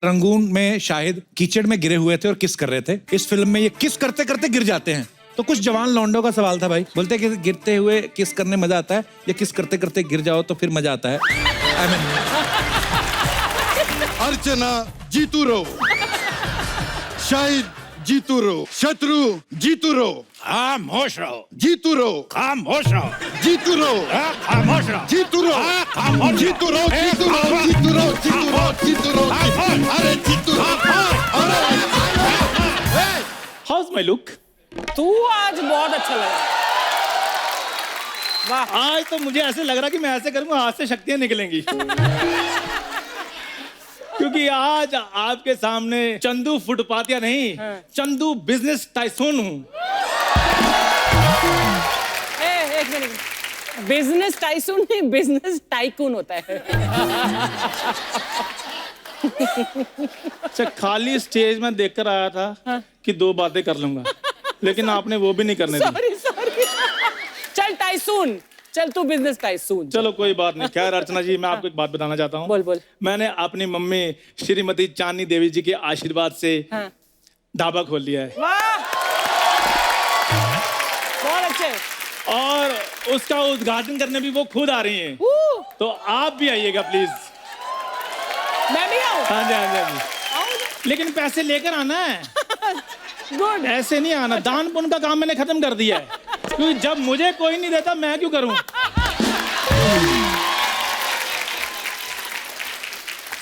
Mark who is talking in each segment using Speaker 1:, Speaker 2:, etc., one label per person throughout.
Speaker 1: Rangoon में शाहिद कीचड़ में गिरे हुए थे और किस कर रहे थे। इस फिल्म में ये किस करते करते गिर जाते हैं। तो कुछ जवान लौंडों का सवाल था भाई, बोलते हैं कि गिरते हुए किस करने मजा आता है या किस करते करते गिर जाओ तो फिर मजा आता है।
Speaker 2: अर्चना जीतू रो, शाहिद जीतू रो, शत्रु जीतू रो,
Speaker 1: खामोश रहो,
Speaker 2: जीतू रो,
Speaker 1: खामोश रहो,
Speaker 2: जीतू रो,
Speaker 1: खामोश रहो,
Speaker 2: जीतू रो, जीतू रो, जीतू रो, जीतू रो, जीतू रो, जीतू रो, अरे जीतू रो, अरे
Speaker 3: हाउस माय लुक?
Speaker 4: तू आज बहुत अच्छा लगा। वाह,
Speaker 3: आज तो मुझे ऐसे लग रहा कि मैं ऐसे करूंगा हाथ से शक्तियां निकलेंगी। क्योंकि आज आपके सामने चंदू फुटपातिया नहीं, चंदू बिजनेस टाइकून हूं।
Speaker 4: एक मिनट, बिजनेस टाइकून नहीं, बिजनेस टाइकून होता है।
Speaker 3: अच्छा, खाली स्टेज में देखकर आया था कि दो बातें कर लूंगा, लेकिन आपने वो भी नहीं करने दी।
Speaker 4: Sorry sorry. चल टाइसून, चल तू बिजनेस टाइसून।
Speaker 3: चलो कोई बात नहीं। खैर अर्चना जी, मैं आपको एक बात बताना चाहता हूँ।
Speaker 4: बोल बोल।
Speaker 3: मैंने अपनी मम्मी श्रीमती चांदनी देवी जी के आशीर्वाद से ढाबा खोल लिया है।
Speaker 4: वाह, बहुत अच्छे।
Speaker 3: और उसका उद्घाटन करने भी वो खुद आ रही हैं। तो आप भी आइएगा प्लीज।
Speaker 4: मैं भी आऊँ?
Speaker 3: हाँ जी, हाँ जी, हाँ जी। लेकिन पैसे लेकर आना है।
Speaker 4: गुड।
Speaker 3: ऐसे नहीं आना। दान पुण्य का काम मैंने खत्म कर दिया है, क्योंकि जब मुझे कोई नहीं देता मैं क्यों करूं।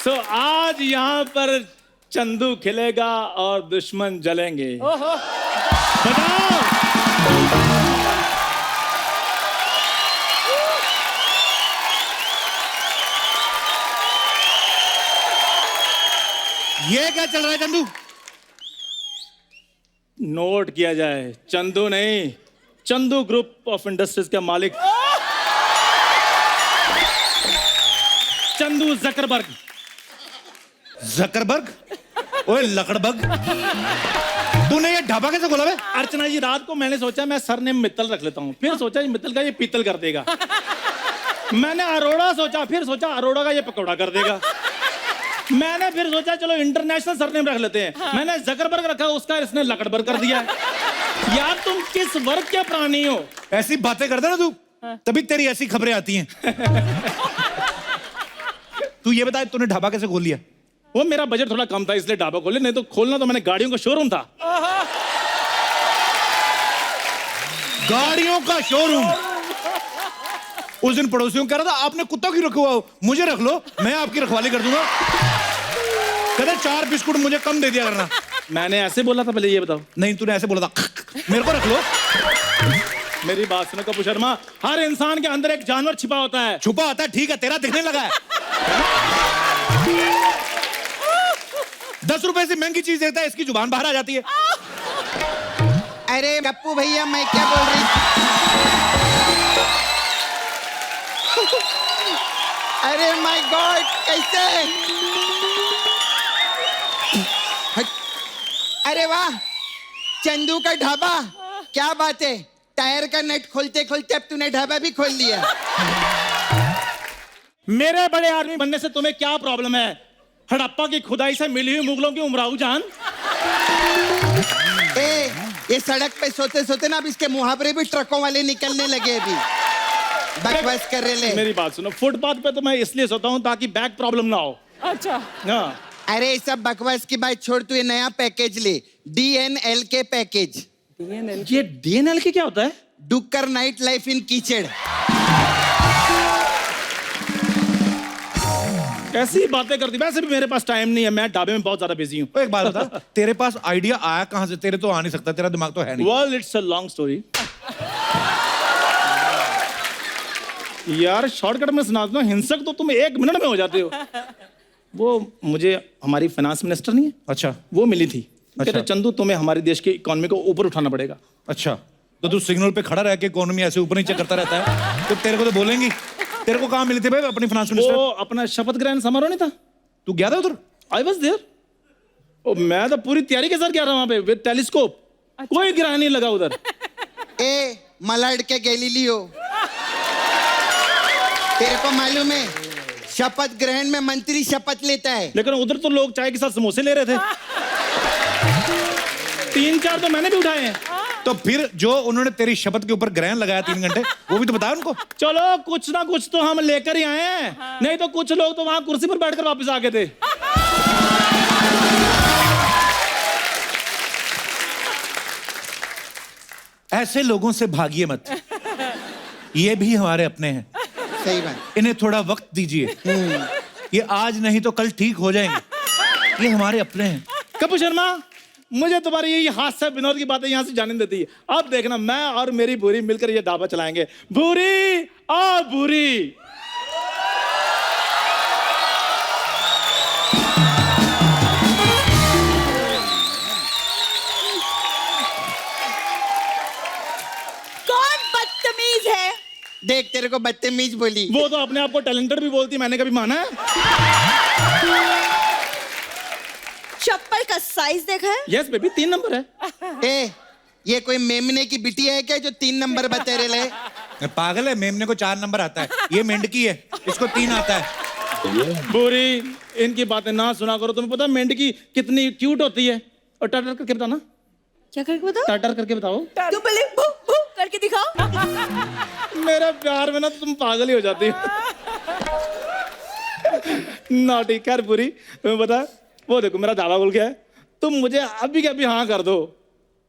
Speaker 3: सो आज यहाँ पर चंदू खिलेगा और दुश्मन जलेंगे।
Speaker 4: ओहो,
Speaker 3: बताओ।
Speaker 1: ये क्या चल रहा है चंदू?
Speaker 3: नोट किया जाए, चंदू नहीं, चंदू ग्रुप ऑफ इंडस्ट्रीज का मालिक चंदू जकरबर्ग।
Speaker 1: जकरबर्ग? ओए लकड़बग, तूने ये ढाबा कैसे खोला बे?
Speaker 3: अर्चना जी, रात को मैंने सोचा मैं सरनेम मित्तल रख लेता हूँ, फिर सोचा ये मित्तल का ये पीतल कर देगा। मैंने अरोड़ा सोचा, फिर सोचा अरोड़ा का ये पकौड़ा कर देगा। मैंने फिर सोचा चलो इंटरनेशनल सरनेम रख लेते हैं। मैंने जकरबर्ग रखा, उसका इसने लकड़बर्ग कर दिया। यार तुम किस वर्ग के प्राणी हो?
Speaker 1: ऐसी बातें करता ना तू, तभी तेरी ऐसी खबरें आती हैं। तू ये बता, तूने ढाबा कैसे खोल लिया?
Speaker 3: वो मेरा बजट थोड़ा कम था इसलिए ढाबा खोले, नहीं तो खोलना तो मैंने गाड़ियों का शोरूम था।
Speaker 1: गाड़ियों का शोरूम? उस दिन पड़ोसियों को कह रहा था आपने कुत्ता क्यों रखा हुआ हो, मुझे रख लो, मैं आपकी रखवाली कर दूंगा। कहते 4 बिस्कुट मुझे कम दे दिया करना।
Speaker 3: मैंने ऐसे बोला था? पहले ये बताओ।
Speaker 1: नहीं, तूने ऐसे बोला था मेरे को रख लो।
Speaker 3: मेरी बात सुनो कपूर शर्मा, हर इंसान के अंदर एक जानवर छिपा होता है।
Speaker 1: छुपा होता है, ठीक है, तेरा दिखने लगा है। 10 रुपए से महंगी चीज देता है, इसकी जुबान बाहर आ जाती है।
Speaker 5: अरे गप्पू भैया, मैं क्या बोल रही? अरे माय गॉड, कैसे? अरे वाह, चंदू का ढाबा, क्या बात है। टायर का नट खोलते खोलते अब तूने ढाबा भी खोल लिया।
Speaker 3: मेरे बड़े आदमी बनने से तुम्हें क्या प्रॉब्लम है? हड़प्पा की खुदाई से मिली हुई मुगलों की उमराऊ जान।
Speaker 5: ये सड़क पे सोते सोते ना अब इसके मुहावरे भी ट्रकों वाले निकलने लगे। अभी बकवास कर रहे ले।
Speaker 3: मेरी बात सुनो, फुटपाथ पे तो मैं इसलिए सोता हूँ ताकि बैक प्रॉब्लम ना हो।
Speaker 4: अच्छा।
Speaker 3: हाँ।
Speaker 5: अरे सब बकवास की बात छोड़, तू ये नया पैकेज ले, DNL के पैकेज।
Speaker 3: ये DNL के क्या होता है?
Speaker 5: डुक्कर नाइट लाइफ इन कीचड़।
Speaker 3: कैसी बातें करती। वैसे भी मेरे पास टाइम नहीं है, मैं ढाबे में बहुत ज्यादा बिजी हूँ।
Speaker 1: एक बात बता, तेरे पास आइडिया आया कहां से? तेरे तो आ नहीं सकता, तेरा दिमाग तो है नहीं।
Speaker 3: Well, it's a long story. यार शॉर्टकट में सुना दो, हिंसक तो तुम 1 मिनट में हो जाते हो। वो मुझे हमारी फाइनेंस मिनिस्टर नहीं है,
Speaker 1: अच्छा,
Speaker 3: वो मिली थी।
Speaker 1: अच्छा।
Speaker 3: कहते चंदू तुम्हें हमारे देश की इकोनॉमी को ऊपर उठाना पड़ेगा।
Speaker 1: अच्छा, तो तू सिग्नल पे खड़ा रह के इकोनॉमी ऐसे ऊपर नीचे करता रहता है, तो तेरे को तो बोलेंगी। तेरे को कहाँ मिली थी भाई अपनी फाइनेंस मिनिस्टर?
Speaker 3: वो अपना शपथ ग्रहण समारोह नहीं था?
Speaker 1: तू गया था उधर?
Speaker 3: I was there. मैं तो पूरी तैयारी के साथ गया था वहां पे विद टेलीस्कोप। कोई ग्रहण नहीं लगा उधर।
Speaker 5: मलाड के गैलीलियो, तेरे को मालूम है शपथ ग्रहण में मंत्री शपथ लेता है।
Speaker 3: लेकिन उधर तो लोग चाय के साथ समोसे ले रहे थे। 3-4 तो मैंने भी उठाए हैं।
Speaker 1: तो फिर जो उन्होंने तेरी शपथ के ऊपर ग्रहण लगाया 3 घंटे, वो भी तो बता उनको।
Speaker 3: चलो कुछ ना कुछ तो हम लेकर ही आए हैं। नहीं तो कुछ लोग तो वहां कुर्सी पर बैठकर वापस आ गए थे।
Speaker 1: ऐसे लोगों से भागिए मत, ये भी हमारे अपने हैं।
Speaker 5: सही बात।
Speaker 1: इन्हें थोड़ा वक्त दीजिए, ये आज नहीं तो कल ठीक हो जाएंगे। ये हमारे अपने हैं।
Speaker 3: कपूर शर्मा, मुझे तुम्हारी यही हास्य विनोद की बातें यहाँ से जाने नहीं देती है। अब देखना, मैं और मेरी भूरी मिलकर ये ढाबा चलाएंगे। भूरी आ भूरी।
Speaker 6: कौन बदतमीज है?
Speaker 5: देख तेरे को बदतमीज बोली।
Speaker 3: वो तो अपने आप को टैलेंटेड भी बोलती, मैंने कभी माना है?
Speaker 6: चप्पल का साइज देखा है?
Speaker 3: यस बेबी, 3 नंबर है।
Speaker 5: ए, ये कोई मेमने की बिटिया है क्या जो 3 नंबर बता रहे?
Speaker 1: पागल है, मेमने को 4 नंबर आता है, ये मेंढकी है, इसको 3 आता है।
Speaker 3: भूरी, इनकी बातें ना सुना करो। तुम्हें पता मेंढकी कितनी क्यूट होती है? और टटर करके बताना।
Speaker 6: क्या करके बताओ?
Speaker 3: टटर करके बताओ।
Speaker 6: तू पहले भू भू करके दिखाओ।
Speaker 3: मेरे प्यार में ना तुम पागल ही हो जाती हो। नॉटी कर पूरी। तुम्हें पता है, वो देखो मेरा ढाबा खुल गया है। तुम मुझे अभी के अभी हाँ कर दो,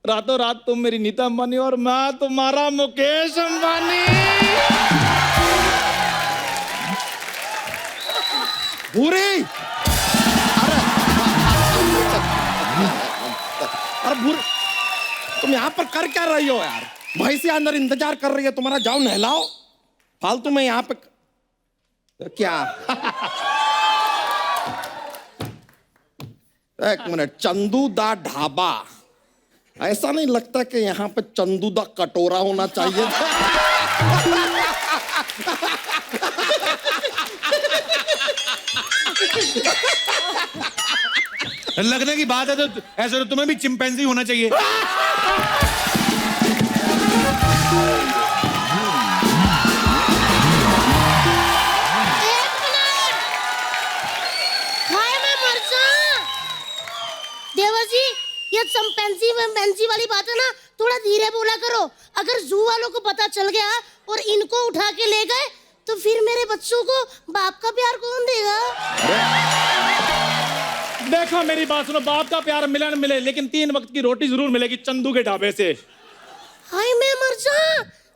Speaker 3: रातों रात तुम मेरी नीता अंबानी और मैं तुम्हारा मुकेश अंबानी।
Speaker 2: भूरी, अरे भूरी, तुम यहाँ पर कर क्या रही हो यार? भैंसी अंदर इंतजार कर रही है तुम्हारा, जाओ नहलाओ। फालतू में यहाँ पे क्या? एक मिनट, चंदू दा ढाबा, ऐसा नहीं लगता कि यहाँ पे चंदू दा कटोरा होना चाहिए?
Speaker 1: लगने की बात है तो ऐसे तो तुम्हें भी चिंपैंजी होना चाहिए।
Speaker 7: देवर जी, ये चिंपैंजी वाली बात है ना, थोड़ा धीरे बोला करो। अगर जू वालों को पता चल गया और इनको उठा के ले गए तो फिर मेरे बच्चों को बाप का प्यार कौन देगा?
Speaker 3: देखो मेरी बात सुनो, बाप का प्यार मिले न मिले, लेकिन 3 वक्त की रोटी जरूर मिलेगी चंदू के ढाबे से।
Speaker 7: हाय मैं मर जा।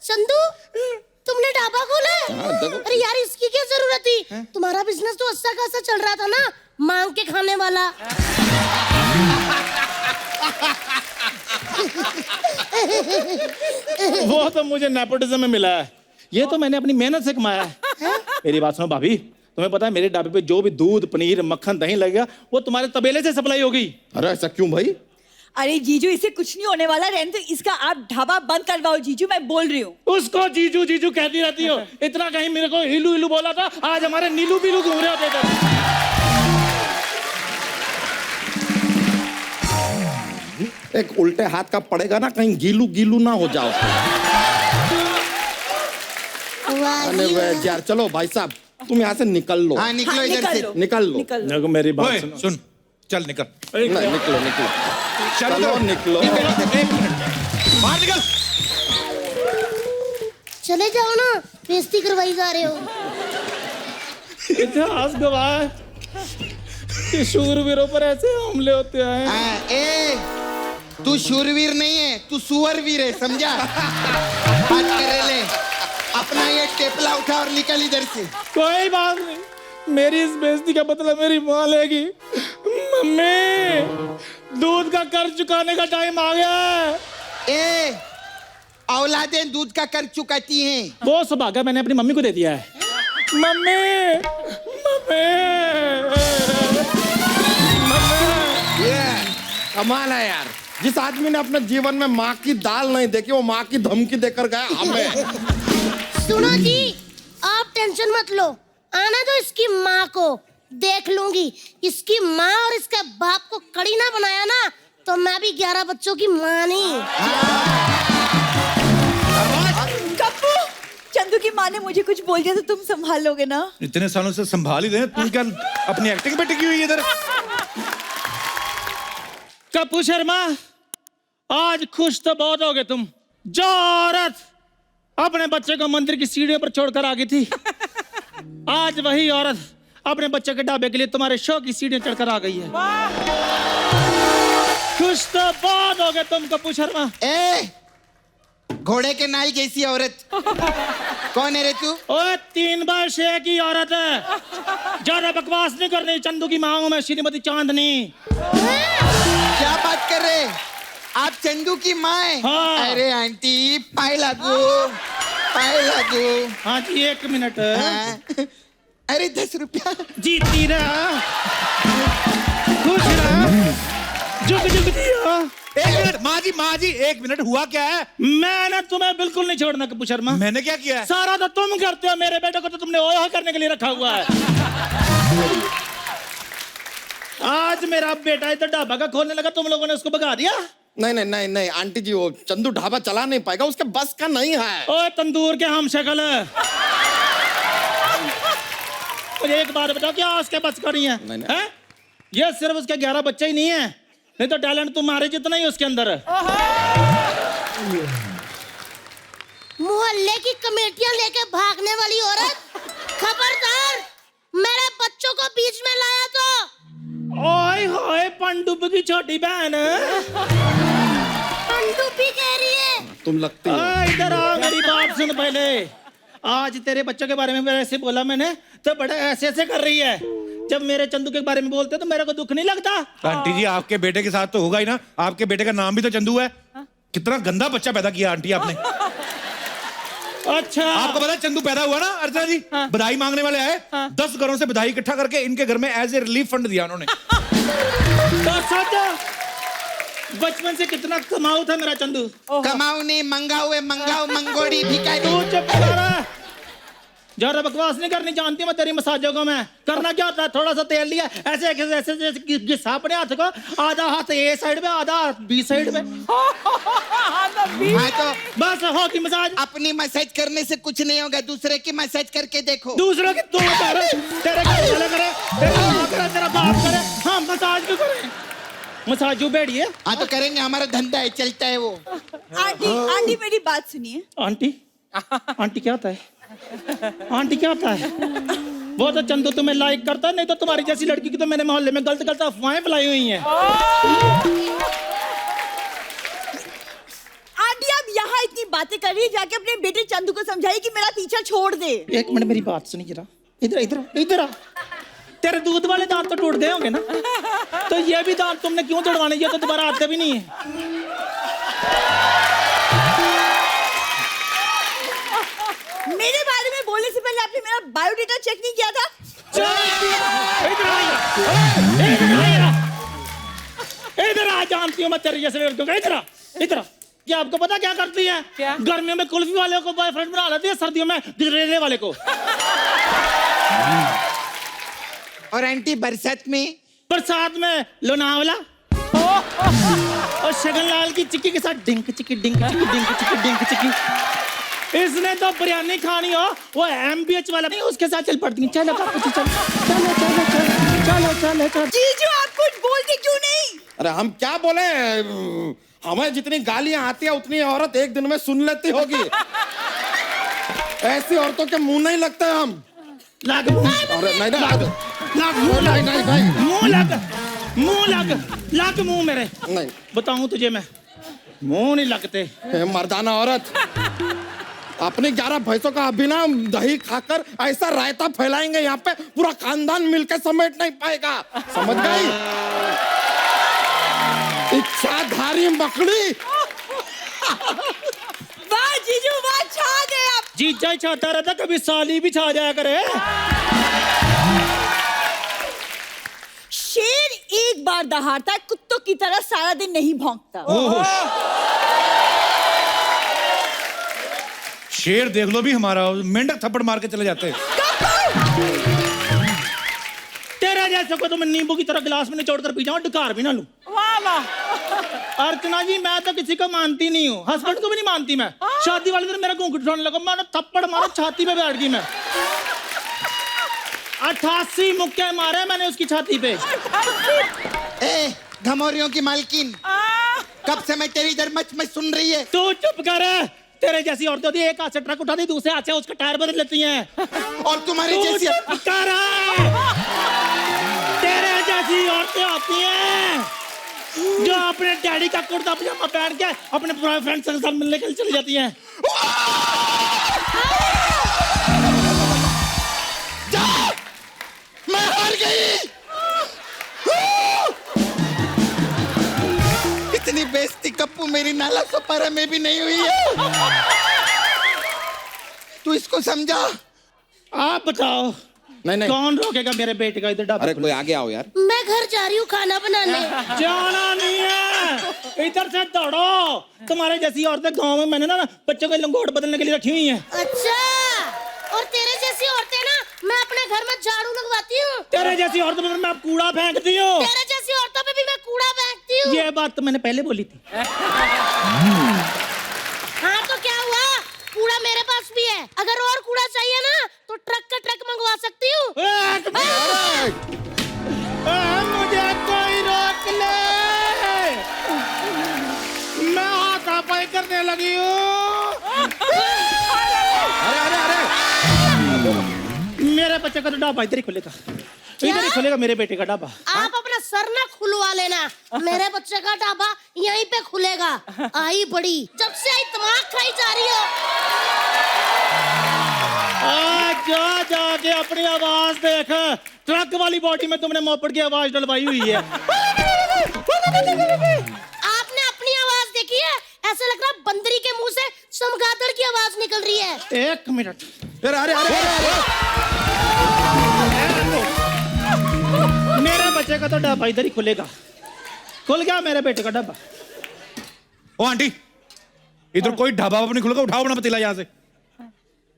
Speaker 7: चंदू, तुमने ढाबा खोला है? अरे यार, इसकी क्या जरूरत थी? तुम्हारा बिजनेस तो अच्छा खासा चल रहा था ना, मांग के खाने वाला।
Speaker 3: वो तो मुझे नेपोटिज्म में मिला है, ये तो मैंने अपनी मेहनत से कमाया है। मेरी बात सुनो भाभी, तुम्हें पता है मेरे ढाबे पे जो भी दूध, पनीर, मक्खन, दही लगेगा वो तुम्हारे तबेले से सप्लाई होगी।
Speaker 2: अरे ऐसा क्यों भाई?
Speaker 6: अरे जीजू, इसे कुछ नहीं होने वाला, रहने दो इसका। आप ढाबा बंद करवाओ जीजू, मैं बोल रही हूँ।
Speaker 3: उसको जीजू जीजू कहती रहती हो। इतना कहीं मेरे को हिलू हिलू बोला था, आज हमारे नीलू बिलू घूम रहे होते थे।
Speaker 2: एक उल्टे हाथ का पड़ेगा ना, कहीं गीलू गीलू ना हो जाओ। अरे यार, चलो भाई साहब, तुम यहाँ से निकल लो।
Speaker 5: हाँ, निकलो इधर से।
Speaker 2: निकल लो।
Speaker 3: देखो मेरी बात
Speaker 1: ओए,
Speaker 3: सुनो।
Speaker 1: सुन, चल निकल।
Speaker 2: नहीं, निकलो निकलो चलो निकलो।
Speaker 1: एक मिनट, बाहर निकल।
Speaker 7: चले जाओ ना, बेइज्जती करवाई जा रहे हो।
Speaker 3: इतिहास गवाह है कि शूरवीरों पर ऐसे हमले होते हैं।
Speaker 5: ए, तू शूरवीर नहीं है, तू सुअरवीर है, समझा? बात करे ले, अपना ये टेपला उठा और निकल इधर से।
Speaker 3: कोई बात नहीं, मेरी इस बेइज्जती का बदला मेरी माँ लेगी। मम्मी, दूध का कर्ज चुकाने का टाइम आ गया है।
Speaker 5: ए, औलादें दूध का कर्ज चुकाती हैं।
Speaker 3: वो सब आ गया, मैंने अपनी मम्मी को दे दिया है। मम्मी, मम्मी,
Speaker 2: ये कमाल है यार, जिस आदमी ने अपने जीवन में माँ की दाल नहीं देखी, वो माँ की धमकी देकर गया हमें।
Speaker 7: सुनो जी, आप टेंशन मत लो, आना दो इसकी माँ को, देख लूंगी। इसकी माँ और इसके बाप को कड़ी ना बनाया ना, तो मैं भी 11 बच्चों की माँ नहीं।
Speaker 6: कप्पू, चंदू की माँ ने मुझे कुछ बोल दिया तो तुम संभाल लोगे ना?
Speaker 1: इतने सालों से संभाल ही रहे हैं, तुम क्या अपनी एक्टिंग पे टिकी हुई है इधर?
Speaker 3: कप्पू शर्मा, आज खुश तो बहुत हो गए तुम। जो औरत अपने बच्चे को मंदिर की सीढ़ियों पर छोड़कर आ गई थी, आज वही औरत अपने बच्चे के ढाबे के लिए तुम्हारे शो की सीढ़ियां चढ़कर आ गई है। खुश तो बहुत हो गए तुम कप्पू शर्मा।
Speaker 5: ए घोड़े के नाल जैसी औरत, कौन है रे तू?
Speaker 3: ओए 3 बार शेर की औरत है, ज्यादा बकवास नहीं करनी। चंदू की मांगू में श्रीमती चांदनी।
Speaker 5: क्या बात कर रहे? आप चंदू की माँ है?
Speaker 3: हाँ।
Speaker 5: अरे आंटी पाए लागू, पाए लागू।
Speaker 3: हाँ जी, 1 मिनट।
Speaker 5: हाँ। अरे 10 रुपया।
Speaker 3: जीती रहा, खुश रहा, जुग जुग जिया।
Speaker 1: 1 मिनट माँ जी 1 मिनट, हुआ क्या है?
Speaker 3: मैंने तुम्हें बिल्कुल नहीं छोड़ना कप्पू शर्मा।
Speaker 1: मैंने क्या किया है?
Speaker 3: सारा तो तुम करते हो, मेरे बेटे को तो तुमने ओह करने के लिए रखा हुआ है। आज मेरा बेटा इधर ढाबा का खोलने लगा, तुम लोगों ने उसको भगा दिया।
Speaker 2: नहीं आंटी जी, वो चंदू ढाबा चला नहीं पाएगा, उसके बस का नहीं है।
Speaker 3: ओए तंदूर के हम शक्ल, मुझे एक बात बताओ, क्या उसके बस का नहीं है?
Speaker 2: नहीं।
Speaker 3: हैं? ये सिर्फ उसके 11 बच्चे ही नहीं है, नहीं तो टैलेंट तुम्हारे जितना ही उसके अंदर है।
Speaker 7: मोहल्ले की कमेटियां लेके भागने वाली औरत, खबरदार! मेरे बच्चों को बीच में लाया तो।
Speaker 3: ओए होए पंडुप की छोटी बहन,
Speaker 7: पंडुपी कह रही है।
Speaker 2: तुम लगती हो।
Speaker 3: इधर आ, मेरी बात सुन पहले। आज तेरे बच्चों के बारे में ऐसे बोला मैंने, तो बड़ा ऐसे ऐसे कर रही है। जब मेरे चंदू के बारे में बोलते तो मेरे को दुख नहीं लगता?
Speaker 1: आंटी जी आपके बेटे के साथ तो होगा ही ना, आपके बेटे का नाम भी तो चंदू है। कितना गंदा बच्चा पैदा किया आंटी आपने।
Speaker 3: अच्छा,
Speaker 1: आपको पता है चंदू पैदा हुआ ना अर्चना जी, बधाई मांगने वाले आए, 10 घरों से बधाई इकट्ठा करके इनके घर में एज ए रिलीफ फंड दिया उन्होंने।
Speaker 3: तो सच बचपन से कितना कमाऊ था मेरा चंदू।
Speaker 5: कमाऊ नहीं, मंगाऊ है, मंगाऊ मंगोड़ी भिखारी।
Speaker 3: तू चुप कर, ज्यादा बकवास नहीं करनी, जानती मैं तेरी मसाजों को। मैं करना क्या होता है, थोड़ा सा तेल लिया, ऐसे ऐसे ऐसे घिसा अपने हाथ को, आधा हाथ ए साइड में, आधा हाथ बी साइड में,
Speaker 5: हाँ तो
Speaker 3: बस हो की मसाज।
Speaker 5: अपनी मसाज करने से कुछ नहीं होगा, दूसरे की मसाज करके देखो।
Speaker 3: दूसरों की तू कर, तेरे घर वाले करे, तेरा माँ करे, तेरा बाप करे, हाँ मसाज क्यों करे? मसाजू बैठिए।
Speaker 5: हाँ तो करेंगे, हमारा धंधा है, चलता है वो।
Speaker 6: आंटी मेरी बात सुनिए।
Speaker 3: आंटी आंटी क्या होता है? आंटी क्या होता है? वो तो चंदू तुम्हें लाइक करता है, नहीं तो तुम्हारी जैसी लड़की की तो मैंने मोहल्ले में गलत गलत अफवाहें फैलाई हुई हैं।
Speaker 6: आंटी आप यहाँ इतनी बातें कर रही है, जाके अपने बेटे चंदू को समझाइए कि मेरा पीछा छोड़ दे।
Speaker 3: 1 मिनट मेरी बात सुनी जरा, इधर इधर इधर आ। तेरे दूध वाले दांत तो टूट गए होंगे ना, तो ये भी दांत तुमने क्यों तोड़वाने? ये तो दोबारा आते भी नहीं है।
Speaker 6: मेरे बारे में बोलने से पहले आपने मेरा बायोडेटा चेक नहीं किया था?
Speaker 3: इधर आ, जानती हूँ मैं तेरे जैसे लड़कों का। इधर आ, इधर आ। क्या आपको पता क्या करती है?
Speaker 4: क्या?
Speaker 3: गर्मियों में कुल्फी वाले को बॉयफ्रेंड बना लेती है, सर्दियों में गिरेले वाले को।
Speaker 5: और आंटी बरसात में
Speaker 3: लोनावला और शगन लाल की चिक्की के साथ डिंक चिक्की डिंक चिक्की डिंक चिक्की डिंक चिक्की। इसने तो बिरयानी खानी हो, वो MBH वाला नहीं, उसके साथ चल पड़ती है। चलो चलो चलो चलो चलो चलो चलो।
Speaker 6: जीजू आप कुछ बोलते क्यों नहीं?
Speaker 2: अरे हम क्या बोले, हमें जितनी गालियां आती है उतनी औरत एक दिन में सुन लेती होगी। ऐसी औरतों के मुंह नहीं लगते हम।
Speaker 3: लग मुंह,
Speaker 2: अरे नहीं
Speaker 3: लग मुंह, लग
Speaker 2: नहीं भाई,
Speaker 3: मुंह लग, मुंह लग, लग मुंह मेरे।
Speaker 2: नहीं
Speaker 3: बताऊं तुझे मैं, मुंह नहीं लगते।
Speaker 2: मर्दाना औरत, अपनी 11 भैंसों का अभी ना दही खाकर ऐसा रायता फैलाएंगे यहाँ पे, पूरा खानदान मिलकर समेट नहीं पाएगा, समझ गई? इच्छाधारी मकड़ी।
Speaker 6: वाह जीजू वाह, छा गए आप।
Speaker 3: जीजा ही चाहता रहता, कभी साली भी छा जाया करे।
Speaker 6: शेर एक बार दहाड़ता है, कुत्तों की तरह सारा दिन नहीं भौंकता।
Speaker 1: शेर देख लो भी हमारा, मेंढक थप्पड़ मार के चले जाते हैं।
Speaker 3: तेरा सको तो मैं नींबू की तरह गिलास में निचोड़ कर पी जाऊं, डकार भी ना लूं।
Speaker 4: वाह वाह।
Speaker 3: अर्चना जी मैं तो किसी को मानती नहीं हूँ, हस्बैंड को भी नहीं मानती मैं। शादी वाले दिन मेरा घूंघट उठाने लगा, मैंने थप्पड़ मारा, छाती पे बैठ गई मैं। 88 मुक्के मारे मैंने उसकी छाती पे।
Speaker 5: ए घमौरियों की मालकिन, कब से मैं तेरी इधर मच मच सुन रही है।
Speaker 3: तू चुप कर, तेरे जैसी औरतें होती है, एक हाथ से ट्रक उठाती, दूसरे हाथ से उसका टायर बदल लेती हैं।
Speaker 5: और तुम्हारी
Speaker 3: तू
Speaker 5: जैसी
Speaker 3: चुप कर, तेरे जैसी औरतें होती हैं जो अपने डैडी का कुर्ता पजामा पहन के अपने बॉयफ्रेंड के साथ मिलने के लिए चली जाती हैं।
Speaker 5: मैं हार गई। इतनी बेइज्जती कप्पू मेरी नाला सोपारा में भी नहीं हुई है। तू इसको समझा।
Speaker 3: आप बताओ,
Speaker 2: नहीं
Speaker 3: कौन रोकेगा मेरे बेटे का इधर ढाबा?
Speaker 2: अरे कोई आगे आओ यार।
Speaker 7: मैं घर जा रही हूँ खाना बनाने।
Speaker 3: जाना नहीं है, इधर से दौड़ो। तुम्हारे जैसी औरतें गांव में मैंने ना बच्चों को लंगोट बदलने के लिए रखी हुई हैं।
Speaker 7: अच्छा, और तेरे जैसी औरतें ना मैं अपने घर में झाड़ू लगवाती हूँ।
Speaker 3: तेरे जैसी औरतों पे मैं कूड़ा फेंकती हूँ।
Speaker 7: तेरे जैसी औरतों पे भी मैं कूड़ा फेंकती हूँ।
Speaker 3: ये बात तो मैंने पहले बोली थी।
Speaker 7: हाँ तो क्या हुआ, कूड़ा मेरे पास भी है। अगर और कूड़ा चाहिए ना तो ट्रक का ट्रक मंगवा सकती हूँ।
Speaker 3: मुझे कोई रोक ले, मैं हाथापाई करने लगी हूँ।
Speaker 2: अरे अरे अरे
Speaker 3: मेरे बच्चे का तो ढाबा इधर ही खुलेगा, इधर ही खुलेगा मेरे बेटे का ढाबा।
Speaker 7: आप अपना सर ना खुलवा लेना, मेरे बच्चे का ढाबा यहीं पे खुलेगा। आई बड़ी, जब से आई दिमाग खाई जा रही हो।
Speaker 3: जाके अपनी आवाज देख, ट्रक वाली बॉडी में तुमने मोपड़ की आवाज डलवाई हुई है।
Speaker 7: आपने अपनी आवाज देखी है? ऐसा लग रहा बंदरी के मुंह से चमगादड़ की आवाज निकल रही है।
Speaker 3: 1 मिनट।
Speaker 2: अरे अरे अरे
Speaker 3: मेरे बच्चे का तो ढाबा इधर ही खुलेगा। खुल गया मेरे बेटे का ढाबा।
Speaker 1: ओ आंटी, इधर कोई ढाबा नहीं खुलेगा, उठाओ अपना पतीला यहाँ से।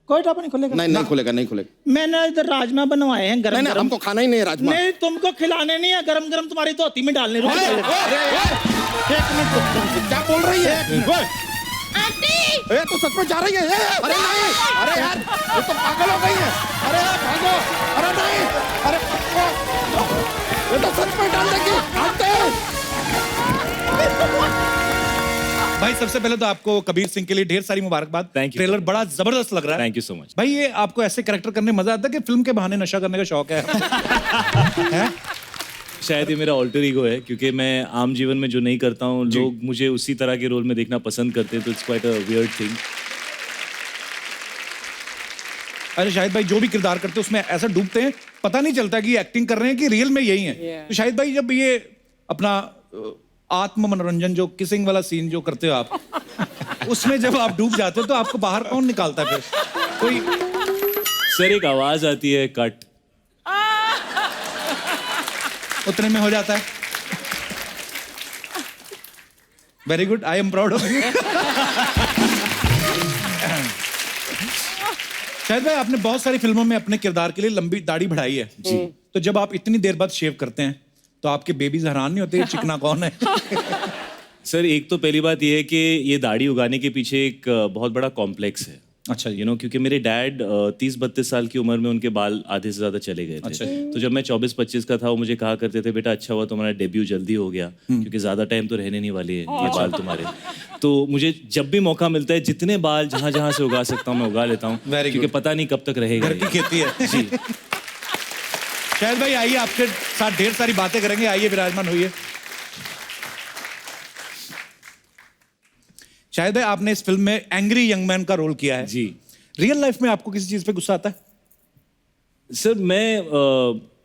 Speaker 3: कोई ढाबा नहीं खुलेगा।
Speaker 2: नहीं खुलेगा, नहीं खुलेगा।
Speaker 3: मैंने इधर राजमा बनवाए हैं गरम
Speaker 2: नहीं
Speaker 3: गरम।
Speaker 2: हमको खाना ही नहीं है राजमा।
Speaker 3: नहीं तुमको खिलाने नहीं है, गरम गरम तुम्हारी धोती में डालने। रुक
Speaker 2: अरे,
Speaker 3: जाओ।
Speaker 2: अरे,
Speaker 3: 1 मिनट।
Speaker 2: क्या बोल रही है?
Speaker 7: आंटी,
Speaker 2: ए तो सच में जा रही है। अरे नहीं, अरे यार ये तो पागल हो गई है। अरे भागो, अरे नहीं, अरे ये तो सच में डाल देगी। आते
Speaker 1: भाई सबसे पहले तो आपको कबीर सिंह के लिए ढेर सारी मुबारकबाद।
Speaker 8: Thank you,
Speaker 1: ट्रेलर बड़ा जबरदस्त लग रहा है।
Speaker 8: Thank you so much.
Speaker 1: भाई ये आपको ऐसे कैरेक्टर करने में मजा आता है कि फिल्म के बहाने नशा करने का शौक है? हैं?
Speaker 8: शायद ये मेरा ऑल्टर ईगो है, क्योंकि मैं आम जीवन में जो नहीं करता हूँ लोग मुझे उसी तरह के रोल में देखना पसंद करते हैं, तो it's quite a weird thing.
Speaker 1: अरे शाहिद भाई जो भी किरदार करते हैं उसमें ऐसा डूबते हैं, पता नहीं चलता कि एक्टिंग कर रहे हैं कि रियल में यही है। तो शाहिद भाई जब ये अपना आत्म मनोरंजन जो किसिंग वाला सीन जो करते हो आप, उसमें जब आप डूब जाते हो तो आपको बाहर कौन निकालता है फिर? कोई
Speaker 8: सर एक आवाज आती है कट,
Speaker 1: उतने में हो जाता है। Very good, I am proud of you. शायद भाई आपने बहुत सारी फिल्मों में अपने किरदार के लिए लंबी दाढ़ी बढ़ाई है जी, तो जब आप इतनी देर बाद शेव करते हैं तो आपके बेबीज हैरान नहीं होते चिकना कौन है?
Speaker 8: सर एक तो पहली बात ये है कि ये दाढ़ी उगाने के पीछे एक बहुत बड़ा कॉम्प्लेक्स है।
Speaker 1: अच्छा
Speaker 8: यू नो, क्योंकि मेरे डैड 30-32 साल की उम्र में उनके बाल आधे से ज्यादा चले गए थे।
Speaker 1: अच्छा।
Speaker 8: तो जब मैं 24-25 का था वो मुझे कहा करते थे बेटा अच्छा हुआ तुम्हारा डेब्यू जल्दी हो गया, क्योंकि ज्यादा टाइम तो रहने नहीं वाले हैं ये बाल तुम्हारे। तो मुझे जब भी मौका मिलता है जितने बाल जहां जहां से उगा सकता हूँ मैं उगा लेता हूँ,
Speaker 1: Very
Speaker 8: क्योंकि
Speaker 1: good.
Speaker 8: पता नहीं कब तक रहेगा
Speaker 1: घर
Speaker 8: ये।
Speaker 1: की खेती है जी। शायद भाई आइए, आपके साथ ढेर सारी बातें करेंगे। आइए विराजमान होइए। शायद भाई आपने इस फिल्म में एंग्री यंग मैन का रोल किया है
Speaker 8: जी।
Speaker 1: रियल लाइफ में आपको किसी चीज पे गुस्सा आता है?
Speaker 8: सर मैं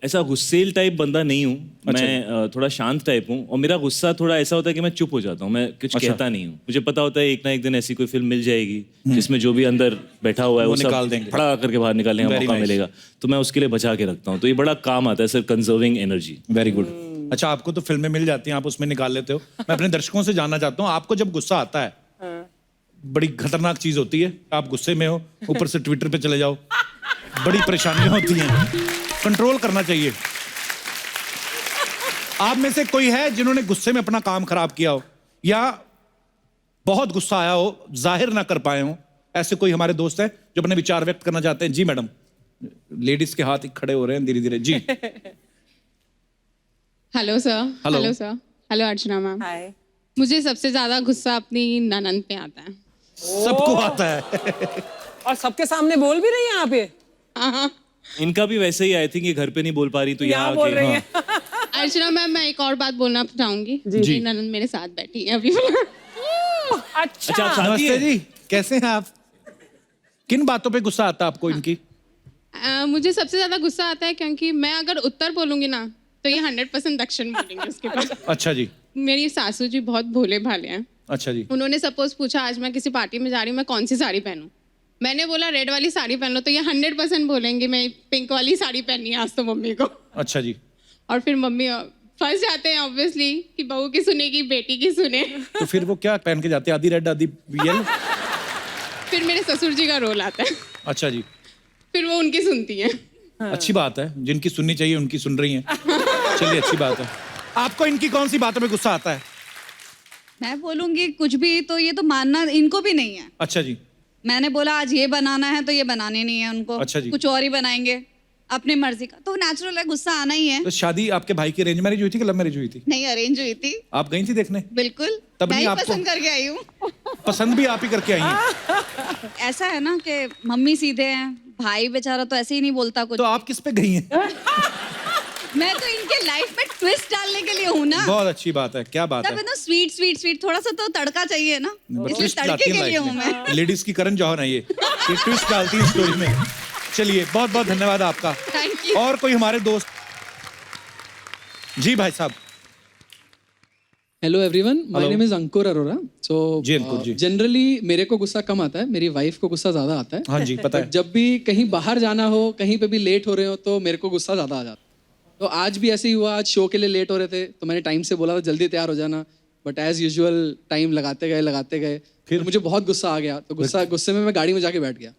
Speaker 8: ऐसा गुस्सेल टाइप बंदा नहीं हूँ।
Speaker 1: अच्छा।
Speaker 8: मैं थोड़ा शांत टाइप हूँ, और मेरा गुस्सा थोड़ा ऐसा होता है कि मैं चुप हो जाता हूँ, मैं कुछ
Speaker 1: अच्छा।
Speaker 8: कहता नहीं हूँ। मुझे पता होता है एक ना एक दिन ऐसी कोई फिल्म मिल जाएगी जिसमें जो भी अंदर बैठा हुआ है
Speaker 1: वो
Speaker 8: वो
Speaker 1: निकाल
Speaker 8: सब
Speaker 1: देंगे।
Speaker 8: फड़ा करके बाहर निकालने का
Speaker 1: Very
Speaker 8: मौका
Speaker 1: nice.
Speaker 8: मिलेगा, तो मैं उसके लिए बचा के रखता हूँ। तो ये बड़ा काम आता है sir, conserving energy.
Speaker 1: Very good. अच्छा, आपको तो फिल्में मिल जाती हैं, आप उसमें निकाल लेते हो। मैं अपने दर्शकों से जानना चाहता हूँ, आपको जब गुस्सा आता है, बड़ी खतरनाक चीज होती है, आप गुस्से में हो, ऊपर से ट्विटर पे चले जाओ, बड़ी परेशानियां होती हैं, कंट्रोल करना चाहिए। आप में से कोई है जिन्होंने गुस्से में अपना काम खराब किया हो या बहुत गुस्सा आया हो, जाहिर ना कर पाए हो? ऐसे कोई हमारे दोस्त है जो अपने विचार व्यक्त करना चाहते हैं? जी मैडम, लेडीज के हाथ खड़े हो रहे हैं धीरे धीरे। जी
Speaker 9: hello sir.
Speaker 1: Hello.
Speaker 9: Hello sir. Hello Archana ma'am.
Speaker 4: Hi.
Speaker 9: मुझे सबसे ज्यादा गुस्सा अपनी ननंद पे आता है।
Speaker 1: सबको आता है।
Speaker 4: और सबके सामने बोल भी रही हैं आप ये?
Speaker 9: हाँ।
Speaker 8: इनका भी वैसे ही, आई थिंक ये घर पे नहीं बोल पा रही तो यहाँ
Speaker 4: यहाँ बोल
Speaker 8: आके,
Speaker 4: रही
Speaker 8: हाँ।
Speaker 4: हैं।
Speaker 9: अर्चना मैम, मैं एक और बात बोलना चाहूंगी।
Speaker 1: जी।
Speaker 9: मेरी ननंद मेरे साथ बैठी है अभी।
Speaker 8: अच्छा, आप शादी
Speaker 1: नमस्ते
Speaker 8: है?
Speaker 1: जी, कैसे हैं आप? किन बातों पे गुस्सा आता है आपको इनकी?
Speaker 9: मुझे सबसे ज्यादा गुस्सा आता है क्योंकि मैं अगर उत्तर बोलूंगी ना तो ये 100% दक्षिण बोलेंगे उसके पास।
Speaker 1: अच्छा जी।
Speaker 9: मेरी सासू जी बहुत भोले भाले हैं।
Speaker 1: अच्छा जी।
Speaker 9: उन्होंने सपोज पूछा आज मैं किसी पार्टी में जा रही हूँ, मैं कौन सी साड़ी पहनूं? मैंने बोला रेड वाली साड़ी पहन लो, तो ये 100% बोलेंगे मैं पिंक वाली साड़ी पहननी है आज तो मम्मी को।
Speaker 1: अच्छा जी।
Speaker 9: और फिर मम्मी फंस जाते हैं ऑब्वियसली कि बहू की सुनेगी बेटी की सुने।
Speaker 1: तो फिर वो क्या पहन के जाते हैं? आधी रेड आधी येलो?
Speaker 9: फिर मेरे ससुर जी का रोल आता है,
Speaker 1: अच्छा जी।
Speaker 9: फिर वो उनकी सुनती हैं।
Speaker 1: अच्छी बात है, जिनकी सुननी चाहिए उनकी सुन रही हैं। चलिए, अच्छी बात है। आपको इनकी कौन सी बातों पे गुस्सा आता है?
Speaker 6: मैं बोलूंगी कुछ भी तो ये तो मानना इनको भी नहीं है।
Speaker 1: अच्छा जी।
Speaker 6: मैंने बोला आज ये बनाना है तो ये बनाने नहीं है उनको।
Speaker 1: अच्छा जी।
Speaker 6: कुछ और ही बनाएंगे अपनी मर्जी का, तो नेचुरल है, गुस्सा आना ही है।
Speaker 1: तो शादी आपके भाई की अरेंज मैरिज हुई थी कि लव मैरिज हुई थी?
Speaker 6: नहीं, अरेंज हुई थी।
Speaker 1: आप गई थी देखने?
Speaker 6: बिल्कुल,
Speaker 1: तब
Speaker 6: मैं
Speaker 1: नहीं
Speaker 6: ही
Speaker 1: आपको-
Speaker 6: पसंद करके आई हूँ।
Speaker 1: पसंद भी आप ही करके आई हैं?
Speaker 6: ऐसा है ना कि मम्मी सीधे हैं, भाई बेचारा तो ऐसे ही नहीं बोलता कुछ।
Speaker 1: तो आप किस पे गई हैं?
Speaker 6: मैं तो इनके लाइफ में ट्विस्ट डालने के लिए हूँ ना।
Speaker 1: बहुत अच्छी बात है, क्या बात
Speaker 6: तब
Speaker 1: है।
Speaker 6: है ना, स्वीट स्वीट स्वीट, थोड़ा सा तो तड़का चाहिए ना, इसलिए
Speaker 1: ट्विस्ट
Speaker 6: तड़के
Speaker 1: डालती
Speaker 6: के
Speaker 1: हैं
Speaker 6: लिए हूँ
Speaker 1: लाइफ
Speaker 6: मैं।
Speaker 1: में। लेडीज की करण जौहर है ये ट्विस्ट डालती है स्टोरी में। चलिए, बहुत बहुत धन्यवाद आपका।
Speaker 6: Thank you.
Speaker 1: और कोई हमारे दोस्त? जी भाई साहब।
Speaker 10: Hello everyone, my
Speaker 1: Hello.
Speaker 10: Name is Ankur Arora. So
Speaker 1: जी, अंकुर जी।
Speaker 10: जनरली मेरे को गुस्सा कम आता है, मेरी वाइफ को गुस्सा ज्यादा आता है।
Speaker 1: हाँ जी, पता है।
Speaker 10: But जब भी कहीं बाहर जाना हो, कहीं पे भी लेट हो रहे हो, तो मेरे को गुस्सा ज्यादा आ जाता है। तो आज भी ऐसे ही हुआ, आज शो के लिए लेट हो रहे थे तो मैंने टाइम से बोला था जल्दी तैयार हो जाना, बट एज यूजुअल टाइम लगाते गए फिर मुझे बहुत गुस्सा आ गया। तो गुस्से में मैं गाड़ी में जाके बैठ गया।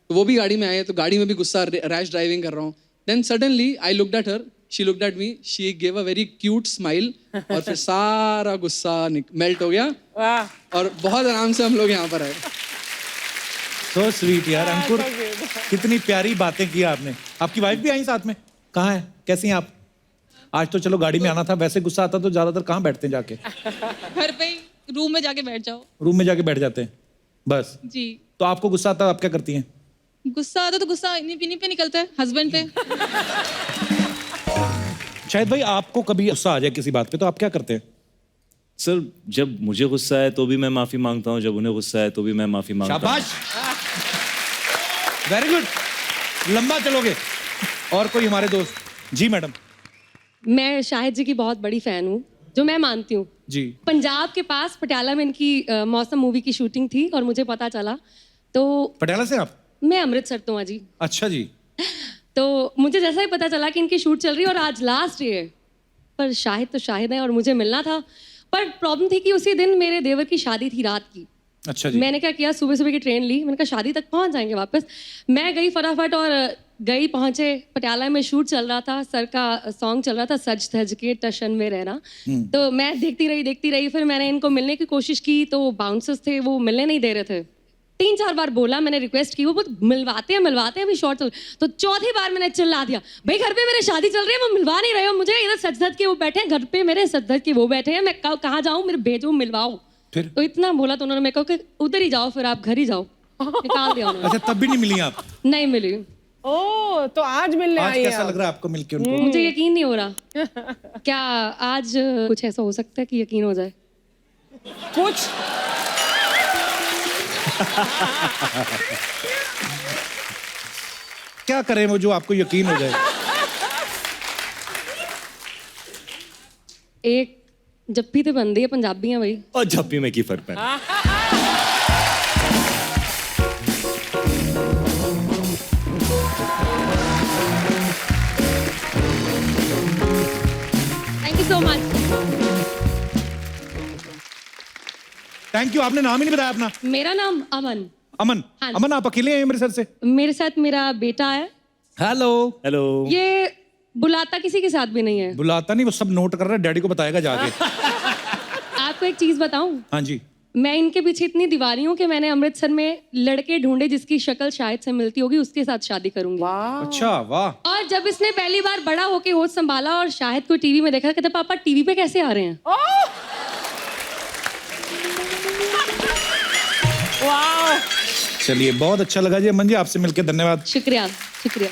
Speaker 10: तो वो भी गाड़ी में आए, तो गाड़ी में भी गुस्सा, रैश ड्राइविंग कर रहा हूँ। Then suddenly I looked at her, she looked at me, she gave a very cute smile, और फिर सारा गुस्सा मेल्ट हो गया
Speaker 4: वाह।
Speaker 10: और बहुत आराम से हम लोग यहाँ पर आए।
Speaker 1: सो स्वीट यार अंकुर, कितनी प्यारी बातें की आपने। आपकी वाइफ भी आई साथ में? कहाँ है, कैसी हैं आप? आज तो चलो गाड़ी में आना था, वैसे गुस्सा आता तो ज्यादातर कहाँ बैठते हैं जाके?
Speaker 9: घर पे रूम में जाके बैठ जाओ।
Speaker 1: रूम में जाके बैठ जाते हैं बस?
Speaker 9: जी।
Speaker 1: तो आपको गुस्सा आता है, आप क्या करती हैं?
Speaker 9: गुस्सा आता तो गुस्सा इन्हीं पे निकलता है, हस्बैंड पे।
Speaker 1: शायद भाई आपको कभी गुस्सा आ जाए किसी बात पे तो आप क्या करते हैं?
Speaker 8: सर, जब मुझे गुस्सा है तो भी मैं माफी मांगता हूँ, जब उन्हें गुस्सा है तो भी मैं माफी मांगता हूँ।
Speaker 1: शाबाश, वेरी गुड, लंबा चलोगे। और कोई हमारे दोस्त? जी मैडम।
Speaker 11: मैं शाहिद जी की बहुत बड़ी फैन हूँ, जो मैं मानती हूँ।
Speaker 1: जी।
Speaker 11: पंजाब के पास पटियाला में इनकी मौसम मूवी की शूटिंग थी और मुझे पता चला तो।
Speaker 1: पटियाला से आप?
Speaker 11: मैं अमृतसर तो हूँ जी।
Speaker 1: अच्छा जी।
Speaker 11: तो मुझे जैसा ही पता चला कि इनकी शूट चल रही है और आज लास्ट डे है, पर शाहिद तो शाहिद है और मुझे मिलना था। पर प्रॉब्लम थी कि उसी दिन मेरे देवर की शादी थी रात की।
Speaker 1: अच्छा जी।
Speaker 11: मैंने क्या किया, सुबह सुबह की ट्रेन ली, मैंने कहा शादी तक पहुंच जाएंगे वापस। मैं गई फटाफट और गई, पहुंचे पटियाला में, शूट चल रहा था, सर का सॉन्ग चल रहा था, सज धज के टशन में रहना। तो मैं देखती रही। फिर मैंने इनको मिलने की कोशिश की तो बाउंसर्स थे, वो मिलने नहीं दे रहे थे। 3-4 बार बोला, मैंने रिक्वेस्ट की, वो मिलवाते हैं अभी शॉर्ट चल। तो चौथी बार मैंने चिल्ला दिया, भाई घर पे मेरे शादी चल रही है, वो मिलवा नहीं रहे हो मुझे, इधर सज धज के वो बैठे हैं, घर पे मेरे सज धज के वो बैठे हैं, मैं कहाँ जाऊँ, मेरे भेजो मिलवाओ।
Speaker 1: फिर?
Speaker 11: तो इतना बोला तो उन्होंने, मैं कहा कि उधर ही जाओ, फिर आप घर ही जाओ। निकाल दिया उन्होंने।
Speaker 1: अच्छा, तब भी नहीं मिली आप?
Speaker 11: नहीं मिली।
Speaker 4: ओ, तो आज मिलने
Speaker 1: आज
Speaker 4: आई
Speaker 1: कैसा
Speaker 4: हैं
Speaker 1: लग रहा है आपको मिलके उनको?
Speaker 11: मुझे यकीन नहीं हो रहा। क्या आज कुछ ऐसा हो सकता है कि यकीन हो जाए?
Speaker 4: कुछ
Speaker 1: क्या करें वो जो आपको यकीन हो जाए?
Speaker 11: एक जप्पी ते बनदी है, पंजाबी हैं भाई।
Speaker 8: और झप्पी में की फर्क है?
Speaker 11: Thank you so much.
Speaker 1: Thank you. आपने नाम ही नहीं बताया अपना।
Speaker 11: मेरा नाम अमन।
Speaker 1: अमन।
Speaker 11: हाँ जी।
Speaker 1: अमन, आप अकेले हैं अमृतसर से?
Speaker 11: मेरे साथ मेरा बेटा है।
Speaker 1: हेलो।
Speaker 8: हेलो।
Speaker 11: ये बुलाता किसी के साथ भी नहीं है।
Speaker 1: बुलाता नहीं, वो सब नोट कर रहा है, डैडी को बताएगा जाके।
Speaker 11: आपको एक चीज बताऊं,
Speaker 1: हाँ जी।
Speaker 11: मैं इनके पीछे इतनी दीवारी हूँ कि मैंने अमृतसर में लड़के ढूंढे जिसकी शक्ल शायद से मिलती होगी, उसके साथ शादी करूंगी।
Speaker 1: अच्छा, वाह।
Speaker 11: और जब इसने पहली बार बड़ा होके होश संभाला और शाहिद को टीवी में देखा, कहते पापा टीवी पे कैसे आ रहे हैं?
Speaker 4: वाह,
Speaker 1: चलिए, बहुत अच्छा लगा जी अमन जी, आपसे मिलकर धन्यवाद।
Speaker 11: शुक्रिया, शुक्रिया।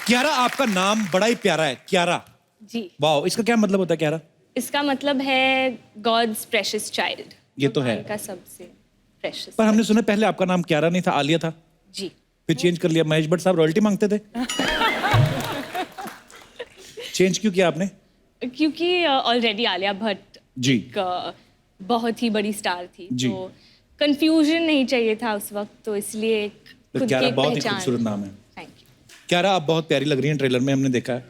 Speaker 1: क्यारा, आपका नाम बड़ा ही प्यारा है, क्यारा।
Speaker 12: जी,
Speaker 1: वाह, इसका क्या मतलब होता है क्यारा?
Speaker 12: इसका मतलब है गॉड्स प्रेशियस चाइल्ड।
Speaker 1: ये तो है।
Speaker 12: का सबसे प्रेशियस।
Speaker 1: पर हमने सुना पहले आपका नाम क्यारा नहीं था, आलिया था।
Speaker 12: जी।
Speaker 1: फिर चेंज कर लिया। महेश भट्ट साहब रॉयल्टी मांगते थे। चेंज क्यों किया आपने?
Speaker 12: क्योंकि ऑलरेडी आलिया भट्ट
Speaker 1: जी
Speaker 12: एक बहुत ही बड़ी स्टार थी,
Speaker 1: जी।
Speaker 12: तो कंफ्यूजन नहीं चाहिए था उस वक्त, तो इसलिए खुद की
Speaker 1: क्यारा
Speaker 12: एक
Speaker 1: बहुत ही
Speaker 12: पहचान।
Speaker 1: खूबसूरत नाम है।
Speaker 12: Thank you.
Speaker 1: क्यारा, आप बहुत प्यारी लग रही हैं, ट्रेलर में हमने देखा है।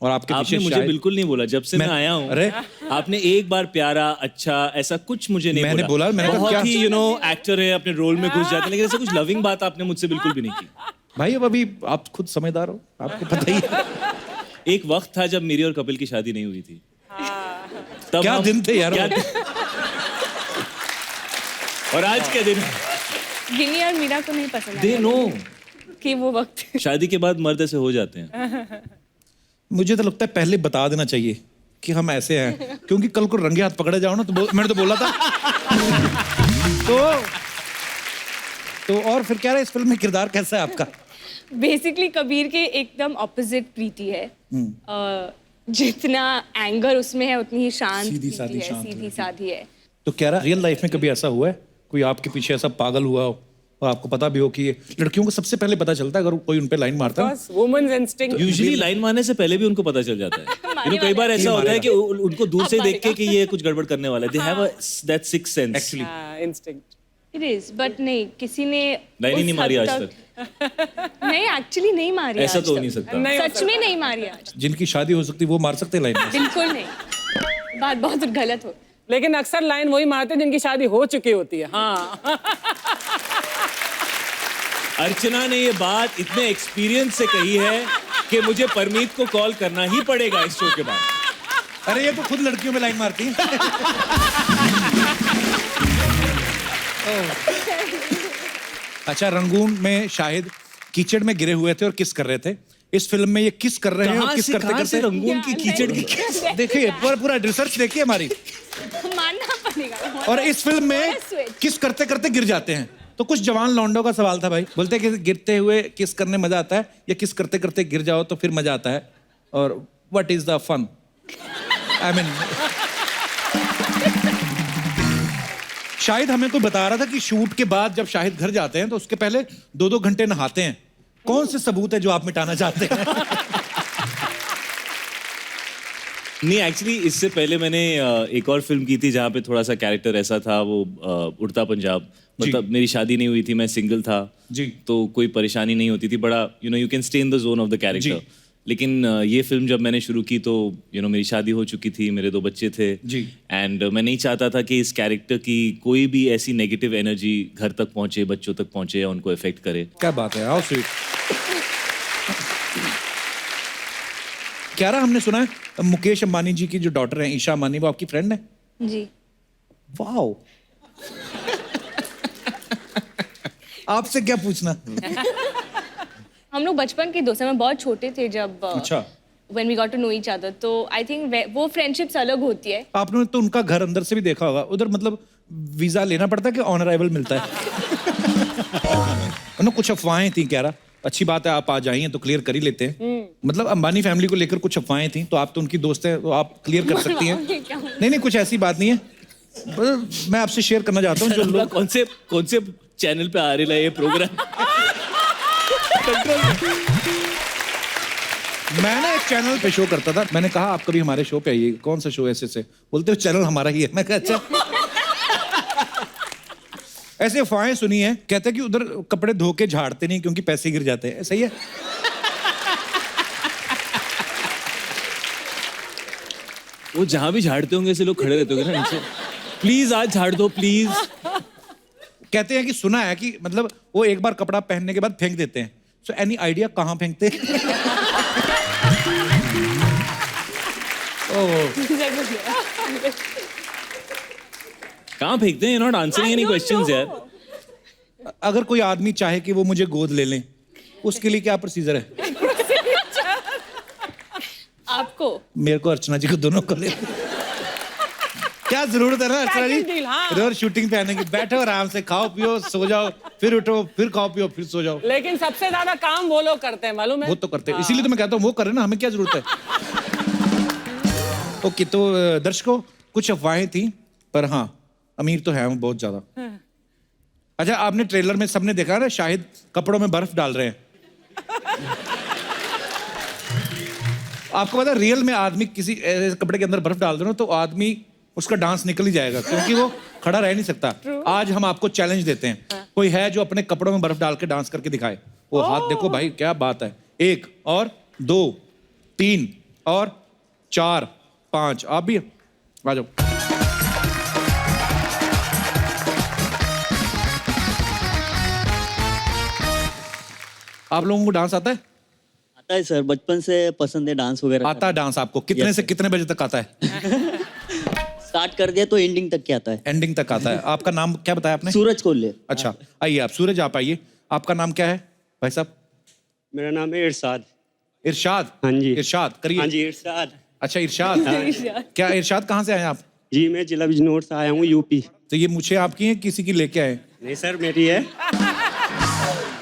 Speaker 1: और आपके
Speaker 8: आपने
Speaker 1: पीछे
Speaker 8: मुझे
Speaker 1: शायद-
Speaker 8: बिल्कुल नहीं बोला जब से मैं आया हूँ।
Speaker 1: अरे
Speaker 8: आपने एक बार प्यारा, अच्छा, ऐसा कुछ मुझे नहीं
Speaker 1: मैंने बोला, मैंने कहा
Speaker 8: बहुत
Speaker 1: क्या-
Speaker 8: ही एक्टर है, अपने रोल में घुस जाते हैं, लेकिन ऐसा कुछ लविंग बात आपने मुझसे बिल्कुल भी नहीं की।
Speaker 1: भाई अब अभी आप खुद समझदार हो, आपको पता ही है।
Speaker 8: एक वक्त था जब मेरी और कपिल की शादी नहीं हुई थी। तब
Speaker 1: क्या
Speaker 8: हम-
Speaker 1: दिन थे यार
Speaker 8: क्या- और आज के दिन
Speaker 12: गिनी और मीरा को नहीं पसंद
Speaker 8: दे
Speaker 12: आया
Speaker 8: नो
Speaker 12: कि वो वक्त
Speaker 8: शादी के बाद मर्द ऐसे हो जाते हैं।
Speaker 1: मुझे तो लगता है पहले बता देना चाहिए कि हम ऐसे हैं, क्योंकि कल को रंगे हाथ पकड़े जाओ ना, तो मैंने तो बोला था। तो और फिर क्या रहा, इस फिल्म में किरदार कैसा है आपका?
Speaker 12: बेसिकली कबीर के एकदम ऑपोजिट प्रीति है। जितना एंगर उसमें है उतनी ही शांत
Speaker 1: सीधी
Speaker 12: प्रीति
Speaker 1: सादी
Speaker 12: है,
Speaker 1: शांत
Speaker 12: सीधी
Speaker 1: प्रीति।
Speaker 12: सादी है।
Speaker 1: तो कह रहा रियल लाइफ में कभी ऐसा हुआ है कोई आपके पीछे ऐसा पागल हुआ हो और आपको पता भी हो कि ये लड़कियों को सबसे पहले पता चलता है अगर कोई उन पे लाइन मारता है?
Speaker 4: Women's instinct.
Speaker 8: यूजुअली लाइन मारने से पहले भी उनको पता चल जाता है। कई बार ऐसा होता है कि उनको दूर से देख के कि ये कुछ गड़बड़ करने वाला है, they have that sixth sense actually.
Speaker 4: Instinct.
Speaker 12: It is, but नहीं, किसी ने
Speaker 8: लाइन ही
Speaker 12: उस
Speaker 8: नहीं मारी
Speaker 12: हद
Speaker 8: आज
Speaker 12: तक। नहीं, एक्चुअली नहीं मारी
Speaker 8: ऐसा
Speaker 12: आज
Speaker 8: तो हो
Speaker 12: तक।
Speaker 8: नहीं सकता।
Speaker 12: सच में नहीं मारी आज,
Speaker 1: जिनकी शादी हो सकती है वो मार सकते हैं लाइन में?
Speaker 12: बिल्कुल नहीं। बात बहुत गलत हो।
Speaker 4: लेकिन अक्सर लाइन वही मारते हैं जिनकी शादी हो चुकी होती है। हाँ।
Speaker 8: अर्चना ने ये बात इतने एक्सपीरियंस से कही है कि मुझे परमीत को कॉल करना ही पड़ेगा इस शो के बाद।
Speaker 1: अरे ये तो खुद लड़कियों में लाइन मारती है। अच्छा, रंगून में शाहिद कीचड़ में गिरे हुए थे और किस कर रहे थे। इस फिल्म में ये किस कर रहे हैं और किस करते
Speaker 8: कहाँ से
Speaker 1: करते
Speaker 8: रंगून की कीचड़ की
Speaker 1: देखिए, पूरा रिसर्च देखिए हमारी।
Speaker 12: मानना पड़ेगा।
Speaker 1: और इस फिल्म में किस करते करते गिर जाते हैं। तो कुछ जवान लौंडों का सवाल था भाई, बोलते हैं कि गिरते हुए किस करने मजा आता है या किस करते करते गिर जाओ तो फिर मजा आता है, और what is the fun? I mean, Shahid हमें कोई बता रहा था कि शूट के बाद जब शाहिद घर जाते हैं तो उसके पहले 2-2 घंटे नहाते हैं। कौन से सबूत है जो आप मिटाना चाहते हैं?
Speaker 8: नहीं, एक्चुअली इससे पहले मैंने एक और फिल्म की थी जहाँ पे थोड़ा सा कैरेक्टर ऐसा था, वो उड़ता पंजाब। मतलब मेरी शादी नहीं हुई थी, मैं सिंगल था
Speaker 1: जी।
Speaker 8: तो कोई परेशानी नहीं होती थी, बड़ा you can stay in the zone of the character. लेकिन ये फिल्म जब मैंने शुरू की तो मेरी शादी हो चुकी थी, मेरे 2 बच्चे थे
Speaker 1: जी।
Speaker 8: एंड मैं नहीं चाहता था कि इस कैरेक्टर की कोई भी ऐसी नेगेटिव एनर्जी घर तक पहुंचे, बच्चों तक पहुंचे या उनको इफेक्ट करे।
Speaker 1: क्या बात है, हाउ स्वीट। क्या रहा, हमने सुना है मुकेश अंबानी जी की जो डॉटर है ईशा अंबानी, वो आपकी फ्रेंड है?
Speaker 12: जी।
Speaker 1: वाओ। आपसे क्या पूछना?
Speaker 12: हम लोग बचपन के दोस्त हैं, मैं बहुत छोटे थे जब
Speaker 1: अच्छा।
Speaker 12: when we got to know each other, तो I think वो फ्रेंडशिप्स अलग होती है।
Speaker 1: आपने तो उनका घर अंदर से भी देखा होगा, उधर मतलब वीजा लेना पड़ता है कि ऑन अराइवल मिलता है? ना कुछ अफवाहें थी, कह रहा अच्छी बात है आप आ जाइए तो क्लियर कर ही लेते हैं। मतलब अंबानी फैमिली को लेकर कुछ अफवाहें थी, तो आप तो उनकी दोस्त हैं तो आप क्लियर कर सकती हैं। नहीं, कुछ ऐसी बात नहीं है, मैं आपसे शेयर करना चाहता हूँ जो लोग।
Speaker 8: कौन से चैनल पे आ रहा है ये प्रोग्राम?
Speaker 1: मैं ना एक चैनल पे शो करता था, मैंने कहा आप कभी हमारे शो पे आइए। कौन सा शो है? ऐसे बोलते हो चैनल हमारा ही है। मैं कहा अच्छा। ऐसे अफवाहें सुनी है, कहते हैं कि उधर कपड़े धो के झाड़ते नहीं क्योंकि पैसे गिर जाते हैं, सही है?
Speaker 8: वो जहां भी झाड़ते होंगे ऐसे लोग खड़े रहते होंगे ना नीचे, प्लीज आज झाड़ दो प्लीज।
Speaker 1: कहते हैं कि सुना है कि मतलब वो एक बार कपड़ा पहनने के बाद फेंक देते हैं। सो एनी आइडिया कहाँ फेंकते हैं?
Speaker 8: कहाँ फेंकते हैं? नॉट आंसरिंग एनी क्वेश्चंस यार।
Speaker 1: अगर कोई आदमी चाहे कि वो मुझे गोद ले लें, उसके लिए क्या प्रोसीजर है?
Speaker 4: आपको
Speaker 1: मेरे को, अर्चना जी को, दोनों को ले। क्या जरूरत है ना अर्चना जी?
Speaker 4: Package deal, हाँ।
Speaker 1: रोज शूटिंग पे आने की, बैठो आराम से, खाओ पियो, सो जाओ, फिर उठो, फिर खाओ पियो, फिर सो जाओ।
Speaker 4: लेकिन सबसे ज्यादा काम वो लोग करते हैं, मालूम है?
Speaker 1: वो तो करते हैं, इसीलिए तो मैं कहता हूँ वो करे ना, हमें क्या जरूरत है? ओके, तो दर्शकों, कुछ अफवाहें थी, पर हाँ, अमीर तो है हम बहुत ज्यादा। अच्छा, आपने ट्रेलर में सबने देखा ना, शाहिद कपड़ों में बर्फ डाल रहे हैं। आपको पता है रियल में आदमी किसी ऐसे कपड़े के अंदर बर्फ डाल दे ना, तो आदमी उसका डांस निकल ही जाएगा, क्योंकि वो खड़ा रह नहीं सकता। आज हम आपको चैलेंज देते हैं, कोई है जो अपने कपड़ों में बर्फ डाल के डांस करके दिखाए? वो हाथ देखो भाई, क्या बात है। 1 और 2 3 और 4 5, आप भी आ जाओ। आप लोगों को डांस आता है?
Speaker 13: आता है सर, बचपन से पसंद है डांस वगैरह।
Speaker 1: आता है डांस आपको? कितने से कितने बजे तक आता है?
Speaker 13: स्टार्ट कर दिया तो एंडिंग तक क्या आता है?
Speaker 1: एंडिंग तक आता है। आपका नाम क्या बताया आपने?
Speaker 13: सूरज कोल्ले।
Speaker 1: अच्छा, आइए आप, सूरज आप आइए। आपका नाम क्या है भाई साहब?
Speaker 14: मेरा नाम है इरशाद।
Speaker 1: इरशाद?
Speaker 14: हाँ जी।
Speaker 1: इरशाद करिए।
Speaker 14: हाँ जी, इरशाद।
Speaker 1: अच्छा, इरशाद। क्या इरशाद, कहाँ से आए आप?
Speaker 14: जी, मैं जिला बिजनौर से आया हूँ, यूपी।
Speaker 1: तो ये मुझे आपकी है, किसी की लेके आए?
Speaker 14: नहीं सर, मेरी है।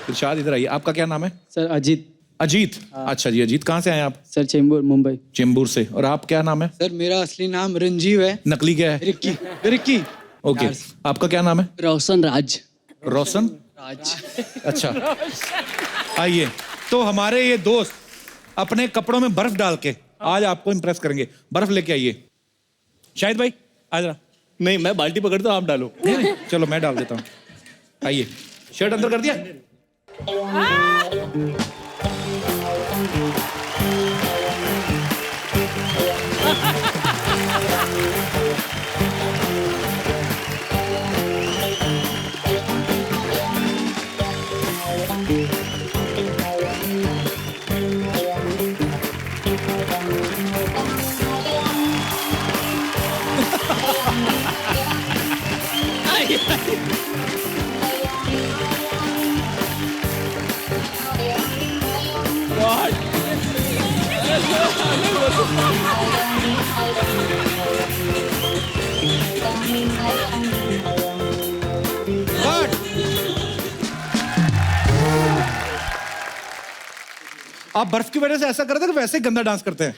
Speaker 1: इरशाद इधर आइए। आपका क्या नाम है?
Speaker 10: सर अजीत।
Speaker 1: अजीत? अच्छा जी, अजीत कहाँ से आए आप?
Speaker 10: सर चेंबूर, मुंबई।
Speaker 1: चेंबूर से। और आप क्या नाम है?
Speaker 10: सर मेरा असली नाम रंजीव है।
Speaker 1: नकली क्या है?
Speaker 10: रिक्की। रिक्की।
Speaker 1: ओके, आपका क्या नाम है?
Speaker 10: रोशन राज।
Speaker 1: रोशन
Speaker 10: राज।
Speaker 1: अच्छा, आइए। तो हमारे ये दोस्त अपने कपड़ों में बर्फ डाल के आज आपको इंप्रेस करेंगे। बर्फ लेके आइए। शाहिद भाई आ जरा।
Speaker 8: नहीं, मैं बाल्टी पकड़ता हूँ, आप डालो।
Speaker 1: नहीं, चलो मैं डाल देता हूँ। आइए, शर्ट अंदर कर दिया? आप बर्फ की वजह से ऐसा करते हैं कि वैसे ही गंदा डांस करते हैं?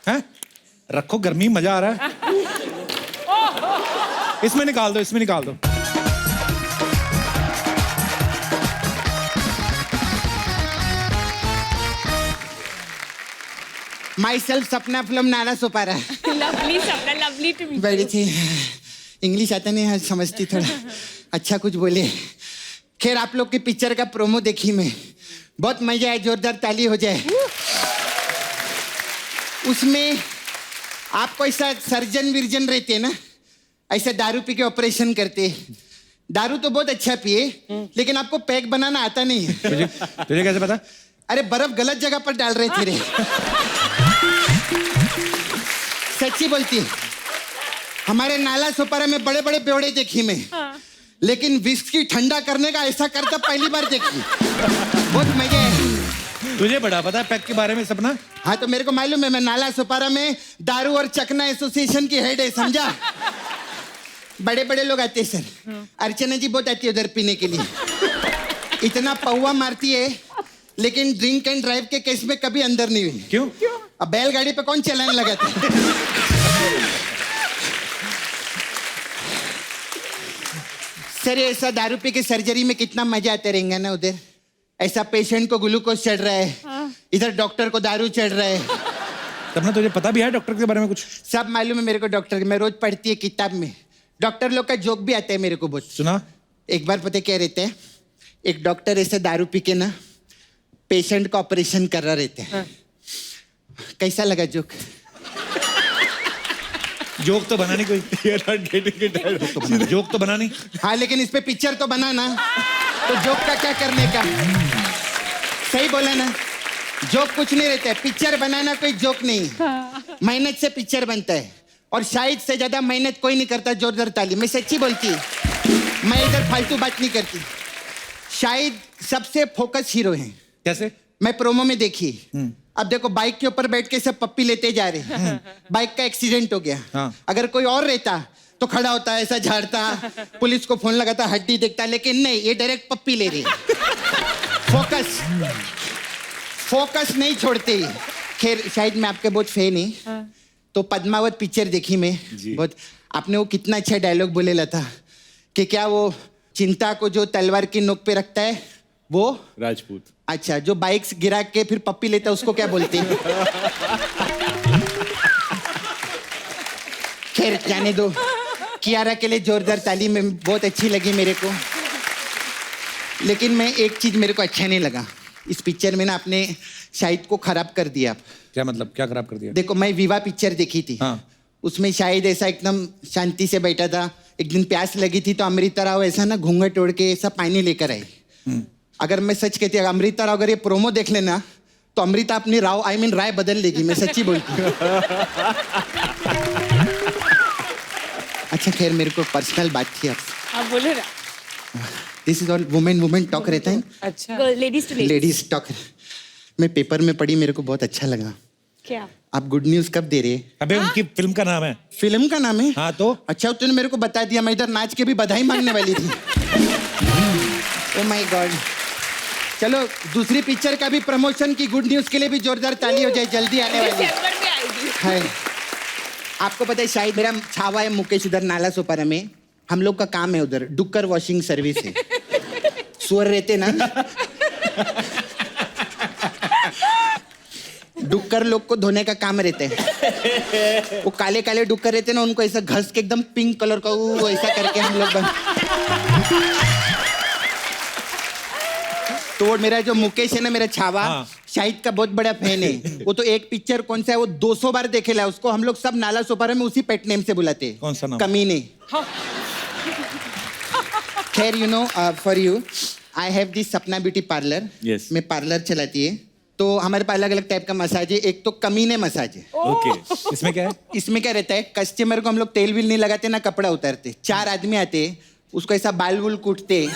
Speaker 1: हैं? रखो गर्मी, मजा आ रहा है। इसमें निकाल दो, इसमें निकाल दो।
Speaker 5: माई सेल्फ सपना फिल्म नाना सोपारा।
Speaker 12: लवली सपना, लवली टू मीट
Speaker 5: बड़ी थी, इंग्लिश आता नहीं, समझती थोड़ा। अच्छा कुछ बोले। खैर, आप लोग की पिक्चर का प्रोमो देखी मैं, बहुत मजा आया, जोरदार ताली हो जाए। उसमें आपको ऐसा सर्जन विर्जन रहते हैं ना, ऐसा दारू पी के ऑपरेशन करते। दारू तो बहुत अच्छा पिए, लेकिन आपको पैक बनाना आता नहीं है।
Speaker 1: तुझे कैसे पता?
Speaker 5: अरे बर्फ गलत जगह पर डाल रहे थे रे। सच्ची बोलती, हमारे नाला सोपारा में बड़े बड़े बेवड़े देखी मैं, लेकिन विस्की ठंडा करने का ऐसा करता पहली बार देखी। बहुत मजा है।
Speaker 1: तुझे बड़ा पता है पैक के बारे में सपना?
Speaker 5: हाँ, तो मेरे को मालूम है, मैं नाला सोपारा में दारू और चकना एसोसिएशन की हेड है, समझा? बड़े बड़े लोग आते हैं सर। अर्चना जी बहुत आती है उधर पीने के लिए, इतना पौवा मारती है, लेकिन ड्रिंक एंड ड्राइव के केस में कभी अंदर नहीं हुई।
Speaker 1: क्यों?
Speaker 5: अब बैलगाड़ी पे कौन चलाने लगा था? सर, ऐसा दारू पी के सर्जरी में कितना मजा आता रहेगा ना उधर। ऐसा पेशेंट को ग्लूकोज चढ़ रहा है, इधर डॉक्टर को दारू चढ़ रहा है।
Speaker 1: तब ना तुझे पता भी है डॉक्टर के बारे में कुछ?
Speaker 5: सब मालूम है मेरे को डॉक्टर, मैं रोज पढ़ती है किताब में। डॉक्टर लोग का जोक भी आता है मेरे को बहुत।
Speaker 1: सुना?
Speaker 5: एक बार पता क्या रहते हैं, एक डॉक्टर ऐसे दारू पी के ना पेशेंट का ऑपरेशन कर रहा रहते हैं। कैसा लगा जोक?
Speaker 1: जोक तो बना नहीं कोई। जोक तो बना नहीं।
Speaker 5: हाँ, लेकिन इस पे पिक्चर तो बना ना, तो जोक का क्या करने का? सही बोला ना? जोक कुछ नहीं रहता है, पिक्चर बनाना कोई जोक नहीं है। मेहनत से पिक्चर बनता है और शाहिद से ज्यादा मेहनत कोई नहीं करता। जोरदार ताली। मैं सच्ची बोलती हूँ, मैं इधर फालतू बात नहीं करती। शाहिद सबसे फोकस हीरो है।
Speaker 1: कैसे?
Speaker 5: मैं प्रोमो में देखी, अब देखो बाइक के ऊपर बैठ के सब पप्पी लेते जा रहे हैं। बाइक का एक्सीडेंट हो गया।
Speaker 1: हाँ।
Speaker 5: अगर कोई और रहता तो खड़ा होता, ऐसा झाड़ता, पुलिस को फोन लगाता, हड्डी देखता, लेकिन नहीं, ये डायरेक्ट पप्पी ले रही है। फोकस नहीं छोड़ते। खैर शायद मैं आपके बहुत फैन है। तो पद्मावत पिक्चर देखी मैं बहुत। आपने वो कितना अच्छा डायलॉग बोलेला था कि क्या वो चिंता को जो तलवार की नोक पे रखता है वो
Speaker 8: राजपूत।
Speaker 5: अच्छा, जो बाइक गिरा के फिर पप्पी लेता है उसको क्या बोलते हैं? खैर जाने दो। कियारा के लिए जोरदार ताली में बहुत अच्छी लगी मेरे को। लेकिन मैं एक चीज मेरे को अच्छा नहीं लगा इस पिक्चर में ना, आपने शाहिद को खराब कर दिया।
Speaker 1: क्या मतलब? क्या खराब कर दिया?
Speaker 5: देखो मैं विवाह पिक्चर देखी थी।
Speaker 1: हाँ।
Speaker 5: उसमें शाहिद ऐसा एकदम शांति से बैठा था। एक दिन प्यास लगी थी तो अमृता राव ऐसा ना घूंघट ओढ़ के ऐसा पानी लेकर आई। अगर मैं सच कहती अगर अमृता राव अगर ये प्रोमो देख लेना तो अमृता अपनी राव राय बदल लेगी। मैं सच्ची बोलती हूँ। अच्छा खैर मेरे को पर्सनल बात थी आप।
Speaker 4: आप बोले ना।
Speaker 5: This is all women talk रहता है।
Speaker 4: अच्छा।
Speaker 6: Ladies to
Speaker 5: ladies talk. मैं पेपर में पढ़ी, मेरे को बहुत अच्छा लगा।
Speaker 4: क्या?
Speaker 5: आप गुड न्यूज कब दे रहे हैं?
Speaker 1: अबे उनकी फिल्म का नाम है।
Speaker 5: फिल्म का नाम है?
Speaker 1: हाँ तो
Speaker 5: अच्छा तूने मेरे को बता दिया, मैं इधर नाच के भी बधाई मांगने वाली थी। Oh my God. चलो दूसरी पिक्चर का भी प्रमोशन की गुड न्यूज के लिए भी जोरदार ताली हो जाए, जल्दी आने वाली
Speaker 4: दिसंबर में आएगी।
Speaker 5: है। आपको पता है शायद मेरा छावा है मुकेश उधर नाला सोपारा में। हम लोग का काम है उधर, डुक्कर वॉशिंग सर्विस है। सुअर रहते ना, डुक्कर लोग को धोने का काम रहता है। वो काले काले डुक्कर रहते ना, उनको ऐसा घस के एकदम पिंक कलर का वो ऐसा करके हम लोग तो वो मेरा जो मुकेश है ना, मेरा छावा,
Speaker 1: हाँ।
Speaker 5: शाहिद का बहुत बड़ा फैन है। वो तो एक पिक्चर कौन सा है वो 200 बार देखेला। उसको हम लोग सब नाला सोपारा में उसी पेट नेम से बुलाते हैं।
Speaker 1: कौन सा नाम?
Speaker 5: कमीने। खैर you know for you I have this सपना ब्यूटी पार्लर।
Speaker 8: Yes.
Speaker 5: मैं पार्लर चलाती है। तो हमारे पास अलग अलग टाइप का मसाज है। एक तो कमीने मसाज है।
Speaker 8: ओके।
Speaker 1: इसमें क्या है?
Speaker 5: इसमें क्या रहता है, कस्टमर को हम लोग तेल विल नहीं लगाते ना, कपड़ा उतारते। 4 आदमी आते, उसको ऐसा बाल वुल कूटते,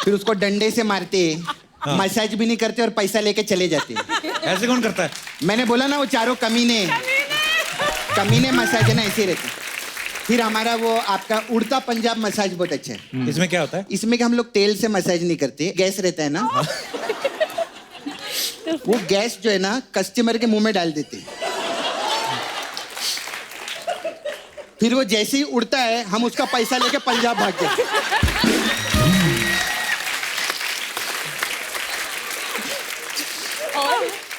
Speaker 5: फिर उसको डंडे से मारते, मसाज भी नहीं करते और पैसा लेके चले जाते।
Speaker 1: ऐसे कौन करता है?
Speaker 5: मैंने बोला ना वो चारों कमीने मसाज है ना, ऐसे रहते। फिर हमारा वो आपका उड़ता पंजाब मसाज बहुत अच्छा है।
Speaker 1: इसमें क्या होता है?
Speaker 5: इसमें कि हम लोग तेल से मसाज नहीं करते, गैस रहता है ना, वो गैस जो है ना कस्टमर के मुंह में डाल देते। फिर वो जैसे ही उड़ता है हम उसका पैसा लेके पंजाब भाग जाते।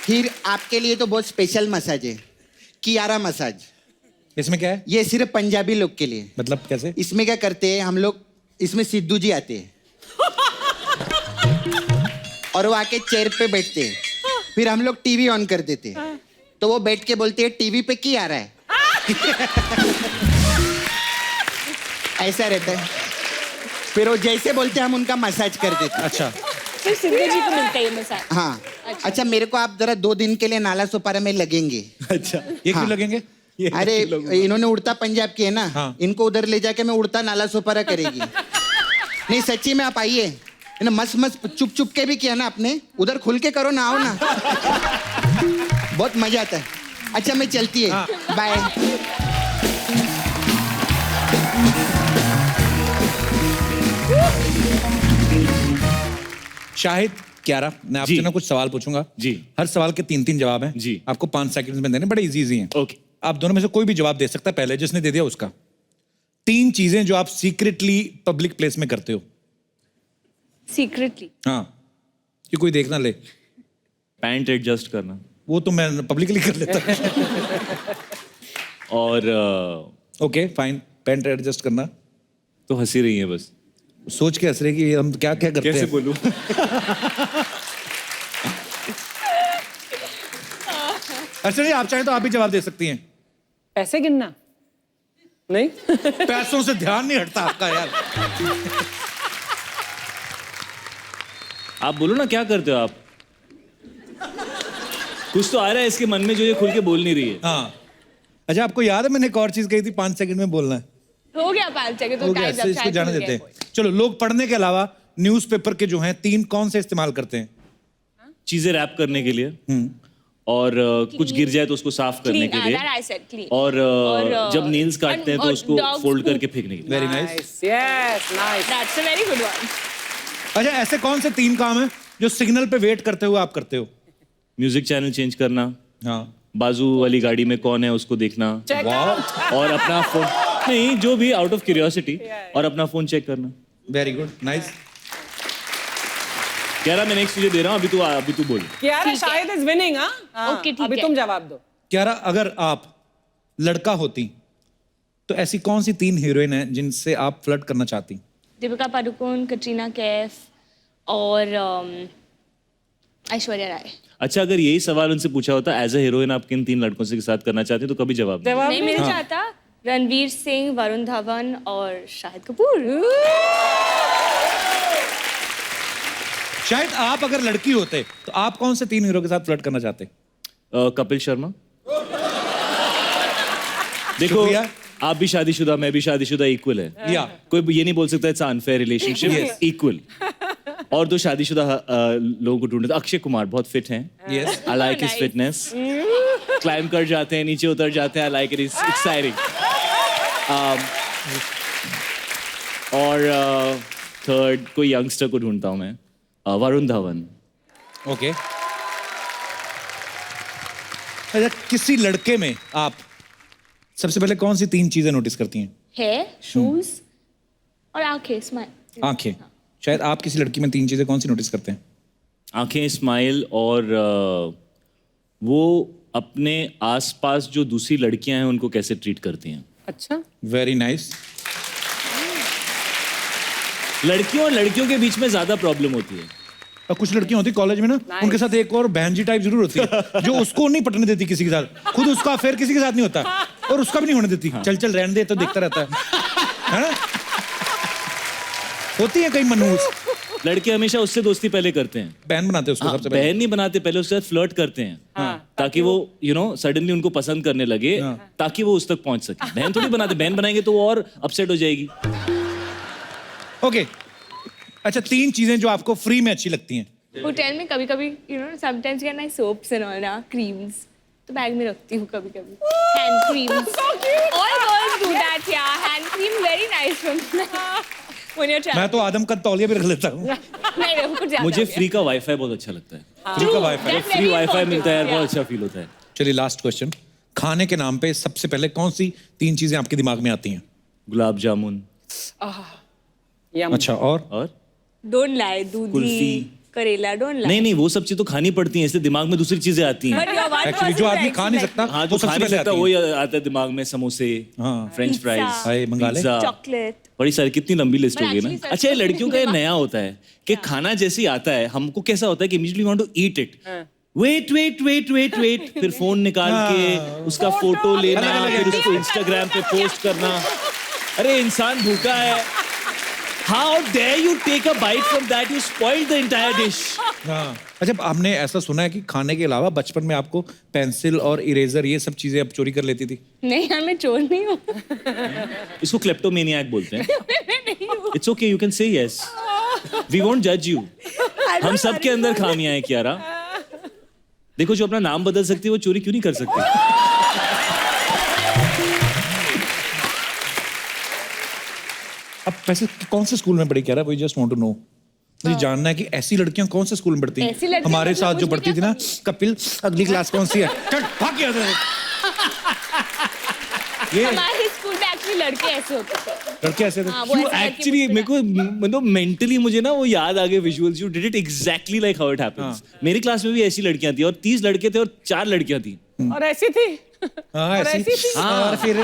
Speaker 5: फिर आपके लिए तो बहुत स्पेशल मसाज है, कियारा मसाज।
Speaker 1: इसमें क्या है?
Speaker 5: ये सिर्फ पंजाबी लोग के लिए।
Speaker 1: मतलब कैसे?
Speaker 5: इसमें क्या करते हैं हम लोग, इसमें सिद्धू जी आते हैं और वो आके चेयर पे बैठते हैं। फिर हम लोग टीवी ऑन कर देते हैं, तो वो बैठ के बोलते हैं टीवी पे की आ रहा है। ऐसा रहता है। फिर वो जैसे बोलते हैं हम उनका मसाज कर देते हैं।
Speaker 1: अच्छा।
Speaker 4: फिर सिद्धू जी को मिलता है ये मसाज।
Speaker 5: हाँ। अच्छा मेरे को आप जरा 2 दिन के लिए नाला सोपारा में लगेंगे।
Speaker 1: अच्छा ये क्यों लगेंगे?
Speaker 5: अरे इन्होंने उड़ता पंजाब की है ना,
Speaker 1: हाँ।
Speaker 5: इनको उधर ले जाके मैं उड़ता नाला सोपारा करेगी। नहीं सच्ची में आप आइए ना, मस्त मस्त चुप चुप के भी किया ना आपने, उधर खुल के करो ना, आओ ना। बहुत मजा आता है। अच्छा मैं चलती है।
Speaker 1: हाँ।
Speaker 5: बाय।
Speaker 1: शाहिद, कियारा, मैं आपसे
Speaker 8: जी।
Speaker 1: ना कुछ सवाल पूछूंगा
Speaker 8: जी।
Speaker 1: हर सवाल के 3-3 जवाब हैं
Speaker 8: जी।
Speaker 1: आपको 5 सेकंड में देने, बड़े इजी हैं।
Speaker 8: ओके।
Speaker 1: आप दोनों में से कोई भी जवाब दे सकता है, पहले जिसने दे दिया उसका। 3 चीजें जो आप सीक्रेटली पब्लिक प्लेस में करते हो।
Speaker 12: सीक्रेटली?
Speaker 1: हाँ, कि कोई देख ना ले।
Speaker 8: पैंट एडजस्ट करना।
Speaker 1: वो तो मैं पब्लिकली कर लेता हूँ।
Speaker 8: और
Speaker 1: ओके फाइन, पैंट एडजस्ट करना।
Speaker 8: तो हंसी रही है बस,
Speaker 1: सोच के हंस रहे कि हम क्या क्या करते हैं।
Speaker 8: कैसे बोलूं?
Speaker 1: अच्छा नहीं, आप चाहें तो आप भी जवाब दे सकती हैं।
Speaker 4: पैसे गिनना? नहीं।
Speaker 1: पैसों से ध्यान नहीं हटता आपका यार।
Speaker 8: आप बोलो ना क्या करते हो आप? कुछ तो आ रहा है इसके मन में जो ये खुल के बोल नहीं रही है।
Speaker 1: हाँ। अच्छा, आपको याद है मैंने एक और चीज कही थी, 5 सेकंड में बोलना है।
Speaker 12: हो गया 5 सेकंड तो
Speaker 1: हो गया,
Speaker 12: टाइम
Speaker 1: इसको जाने देते हैं। चलो, लोग पढ़ने के अलावा न्यूज़पेपर के जो हैं 3 कौन से इस्तेमाल करते हैं?
Speaker 8: चीजें रैप करने के लिए और कुछ गिर जाए तो उसको साफ करने के लिए और जब नील्स काटते हैं तो उसको फोल्ड करके फेंकने के लिए।
Speaker 1: Very nice.
Speaker 4: Yes, nice,
Speaker 12: that's a very good one.
Speaker 1: अच्छा, ऐसे कौन से 3 काम हैं जो सिग्नल पे वेट करते हुए आप करते हो?
Speaker 8: म्यूजिक चैनल चेंज करना,
Speaker 1: हाँ,
Speaker 8: बाजू वाली गाड़ी में कौन है उसको देखना, और अपना फोन नहीं, जो भी आउट ऑफ क्यूरियोसिटी, और अपना फोन चेक करना।
Speaker 1: Very good, nice.
Speaker 8: क्या मैं नेक्स्ट तुझे दे रहा हूँ, अभी तू बोल।
Speaker 4: कियारा शायद इज विनिंग। हाँ,
Speaker 12: ओके, ठीक
Speaker 4: अभी
Speaker 12: है।
Speaker 4: तुम जवाब दो।
Speaker 1: कियारा, अगर आप लड़का होती तो ऐसी कौन सी 3 हीरोइन हैं जिनसे आप फ्लर्ट करना चाहती?
Speaker 12: दीपिका पादुकोण, कटरीना कैफ और ऐश्वर्या राय।
Speaker 8: अच्छा, अगर यही सवाल उनसे पूछा होता एज अ हीरोइन आप किन 3 लड़कों से साथ करना चाहते तो कभी जवाब
Speaker 12: नहीं मेरे चाहता रणवीर सिंह, वरुण धवन और शाहिद कपूर।
Speaker 1: शायद आप अगर लड़की होते तो आप कौन से 3 हीरो के साथ फ्लर्ट करना चाहते?
Speaker 8: कपिल शर्मा। देखो, आप भी शादीशुदा, मैं भी शादीशुदा, इक्वल है।
Speaker 1: या
Speaker 8: कोई ये नहीं बोल सकता इट्स अनफेयर रिलेशनशिप, इक्वल। और 2 शादीशुदा लोगों को ढूंढते, अक्षय कुमार बहुत फिट हैं, I like his fitness, climb कर जाते हैं, नीचे उतर जाते हैं, I like it, is exciting. और थर्ड कोई यंगस्टर को ढूंढता हूं मैं, वरुण धवन।
Speaker 1: ओके। अच्छा, किसी लड़के में आप सबसे पहले कौन सी 3 चीजें नोटिस करती हैं?
Speaker 12: हेयर, शूज और आंखें, स्माइल।
Speaker 1: आंखें। शायद आप किसी लड़की में 3 चीजें कौन सी नोटिस करते हैं?
Speaker 8: आंखें, स्माइल, और वो अपने आसपास जो दूसरी लड़कियां हैं उनको कैसे ट्रीट करती हैं।
Speaker 4: अच्छा,
Speaker 1: वेरी नाइस।
Speaker 8: लड़कियों और लड़कियों के बीच में ज्यादा प्रॉब्लम होती है।
Speaker 1: और कुछ लड़कियां होती कॉलेज में ना, उनके साथ एक और बहन जी टाइप जरूर होती है जो उसको नहीं पटने देती किसी के साथ, खुद उसका अफेयर किसी के साथ नहीं होता और उसका भी नहीं होने देती। चल चल रहने दे, तो देखता रहता है ना? होती है कई मनहूस
Speaker 8: लड़के, हमेशा उससे दोस्ती पहले करते हैं,
Speaker 1: बहन बनाते हैं उसको सबसे पहले।
Speaker 8: बहन नहीं बनाते, पहले उसके साथ फ्लर्ट करते हैं ताकि वो सडनली उनको पसंद करने लगे, ताकि वो उस तक पहुंच सके। बहन थोड़ी बनाते, बहन बनाएंगे तो वो और अपसेट हो जाएगी।
Speaker 1: ओके। अच्छा, 3 चीजें जो आपको फ्री में अच्छी लगती हैं।
Speaker 12: होटल में कभी-कभी sometimes get nice soaps and all ना, क्रीम्स तो बैग में रखती हूँ कभी-कभी। Hand creams, all girls do that या, hand cream very nice from when you travel.
Speaker 1: मैं तो आदम का तौलिया भी रख लेता हूँ।
Speaker 12: नहीं, वो कुछ ज्यादा
Speaker 8: मुझे फ्री का वाईफाई बहुत अच्छा लगता है।
Speaker 1: फ्री का वाईफाई,
Speaker 8: फ्री वाईफाई मिलता है यार, बहुत अच्छा फील होता है।
Speaker 1: चलिए, लास्ट क्वेश्चन। खाने के नाम पे सबसे पहले कौन सी 3 चीजें आपके दिमाग में आती हैं?
Speaker 8: गुलाब जामुन।
Speaker 1: अच्छा, और
Speaker 12: डोंट लाई, दूधी,
Speaker 8: कुल्फी,
Speaker 12: करेला, डोंट लाई।
Speaker 8: नहीं, वो सब चीज तो खानी पड़ती हैं, इसलिए दिमाग में दूसरी चीजें आती हैं।
Speaker 1: एक्चुअली जो आदमी खा नहीं सकता,
Speaker 8: हाँ, जो खा नहीं सकता वही आता है दिमाग में। समोसे, फ्रेंच फ्राइज,
Speaker 1: मंगा ले,
Speaker 12: चॉकलेट,
Speaker 8: बड़ी सारी, कितनी लंबी लिस्ट हो गई ना।
Speaker 12: actually
Speaker 8: अच्छा, ये लड़कियों का ये नया होता है कि खाना जैसे ही आता है हमको कैसा होता है कि immediately want to eat it. Wait wait wait wait wait, फिर फोन निकाल के उसका फोटो लेना, फिर उसको इंस्टाग्राम पे पोस्ट करना। अरे इंसान भूखा है, how dare you take a bite from that, you spoiled the entire dish.
Speaker 1: अच्छा, आपने ऐसा सुना है कि खाने के अलावा बचपन में आपको पेंसिल और इरेजर ये सब चीजें आप चोरी कर लेती थी?
Speaker 12: नहीं यार, मैं चोर नहीं हूँ।
Speaker 8: इसको क्लेप्टोमेनियाक बोलते हैं। It's okay, you can say yes. We won't judge you. हम सबके अंदर खामियां हैं कियारा। देखो, जो अपना नाम बदल सकती है वो चोरी क्यों नहीं कर सकती?
Speaker 1: अब वैसे कौन से स्कूल में पढ़ी Kiara? We just want to know. मुझे जानना है कि ऐसी लड़कियां कौन से स्कूल में पढ़ती हैं? हमारे साथ जो पढ़ती थी ना, कपिल, अगली क्लास कौन सी है? चल भाग गया था। ये
Speaker 12: हमारे स्कूल में एक्चुअली लड़के ऐसे होते थे।
Speaker 1: लड़के ऐसे थे?
Speaker 8: एक्चुअली मेरे को मतलब मेंटली मुझे ना वो याद आ गए visuals. You did it exactly like how it happens. मेरी क्लास में भी ऐसी लड़कियां थी, और 30 लड़के थे और 4 लड़कियां थी।
Speaker 4: और ऐसी थी।
Speaker 1: हाँ, ऐसी थी। और फिर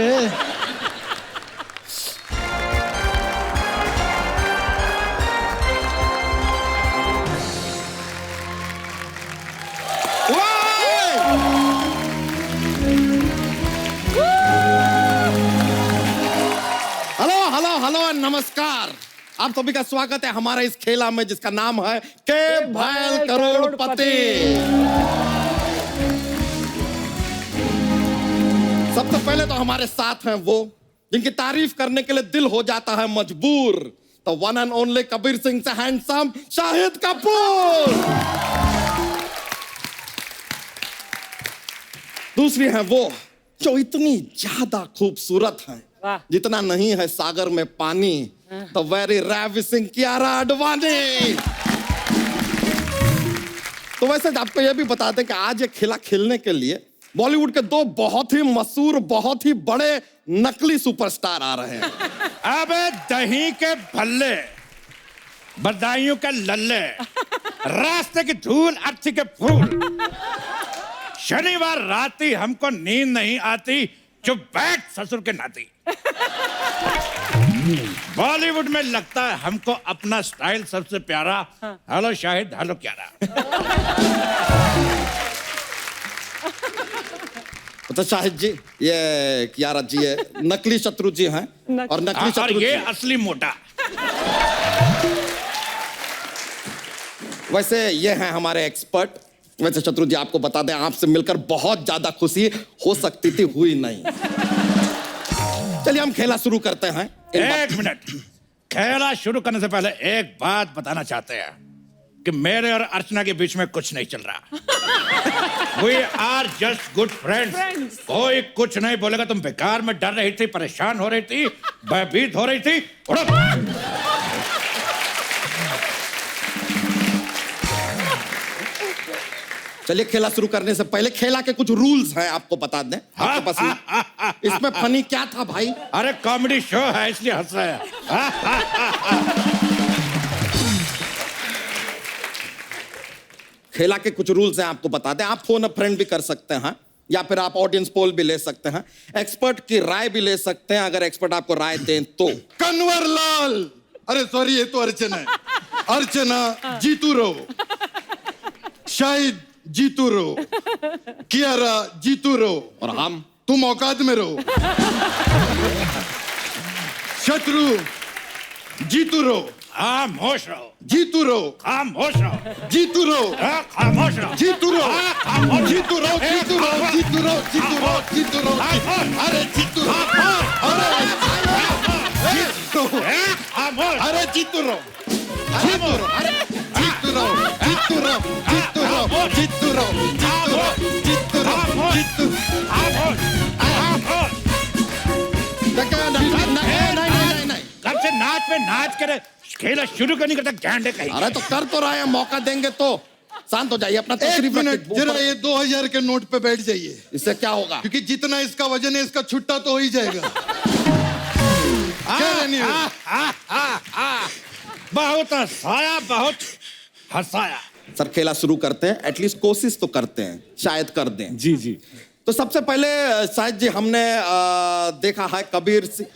Speaker 2: हेलो, नमस्कार। आप सभी का स्वागत है हमारे इस खेला में जिसका नाम है के भैल करोड़पति। सबसे पहले तो हमारे साथ हैं वो जिनकी तारीफ करने के लिए दिल हो जाता है मजबूर, तो one and only Kabir Singh से हैंडसम शाहिद कपूर। दूसरी है वो जो इतनी ज्यादा खूबसूरत है जितना नहीं है सागर में पानी, तो वेरी रेविसिंग कियारा आडवाणी। तो वैसे आपको यह भी बता दें कि आज ये खेला खेलने के लिए बॉलीवुड के दो बहुत ही मशहूर, बहुत ही बड़े नकली सुपरस्टार आ रहे हैं।
Speaker 1: अबे दही के भल्ले, बदायूं के लल्ले, रास्ते की धूल, अर्थी के फूल। शनिवार राती हमको नींद नहीं आती, चुप बैठ ससुर के नाती। बॉलीवुड में लगता है हमको अपना स्टाइल सबसे प्यारा। हेलो शाहिद, हेलो क्यारा।
Speaker 2: तो शाहिद जी, ये कियारा जी ये नकली शत्रु जी हैं और नकली शत्रु
Speaker 1: ये
Speaker 2: जी।
Speaker 1: असली मोटा।
Speaker 2: वैसे ये हैं हमारे एक्सपर्ट। वैसे शत्रु जी आपको बता दें, आपसे मिलकर बहुत ज्यादा खुशी हो सकती थी, हुई नहीं। चलिए हम खेला शुरू करते हैं।
Speaker 1: एक मिनट, खेला शुरू करने से पहले एक बात बताना चाहते हैं कि मेरे और अर्चना के बीच में कुछ नहीं चल रहा। We are just good friends. कोई कुछ नहीं बोलेगा। तुम बेकार में डर रही थी, परेशान हो रही थी, भयभीत हो रही थी। उड़ो।
Speaker 2: चलिए खेला शुरू करने से पहले खेला के कुछ रूल्स हैं, आपको बता दें। आपके पास इसमें फनी क्या था भाई?
Speaker 1: अरे कॉमेडी शो है इसलिए हंस रहे हैं।
Speaker 2: खेला के कुछ रूल्स हैं, आपको बता दें। आप फोन अ फ्रेंड भी कर सकते हैं या फिर आप ऑडियंस पोल भी ले सकते हैं, एक्सपर्ट की राय भी ले सकते हैं अगर एक्सपर्ट आपको राय दें तो।
Speaker 15: कन्वर लाल, अरे सॉरी ये तो अर्चना है। अर्चना जीतू रहो, शाहिद जीतू रहो, कियारा जीतू रहो,
Speaker 2: और हम
Speaker 15: तुम औकात में रहो। शत्रु जीतू रहो,
Speaker 1: खामोश रहो।
Speaker 15: जीतू रहो,
Speaker 1: खामोश रहो।
Speaker 15: जीतू रहो,
Speaker 1: खामोश रहो।
Speaker 15: जीतू रहो, जीतू रहो, जीतू रहो, जीतू रहो, जीतू रहो, जीतू रहो, अरे जीतू रहो, अरे
Speaker 2: अरे जीतू रहो, जीतू रहो, अरे जीतू रहो, जीतू रहो, जीतू रहो, जीतू रहो, जीतू रहो, जीतू रहो, जीतू। नहीं,
Speaker 1: कब से नाच पे नाच करे, खेला शुरू करने करता गांडे कहीं।
Speaker 2: अरे तो कर तो रहे हैं, मौका देंगे तो। शांत हो जाइए, अपना
Speaker 15: एक
Speaker 2: तशरीफ
Speaker 15: मिनट
Speaker 2: रखिए।
Speaker 15: जरा ये 2000 के नोट पे बैठ जाइए।
Speaker 2: इससे क्या होगा?
Speaker 15: क्योंकि जितना इसका वजन है इसका छुट्टा तो हो ही जाएगा। क्या रहनी है?
Speaker 1: बहुत हंसाया, बहुत हंसाया।
Speaker 2: सर खेला शुरू करते हैं, एटलीस्ट कोशिश तो करते हैं, शायद कर दें।
Speaker 8: जी जी।
Speaker 2: तो सबसे पहले शायद जी हमने देखा है कबीर सिंह।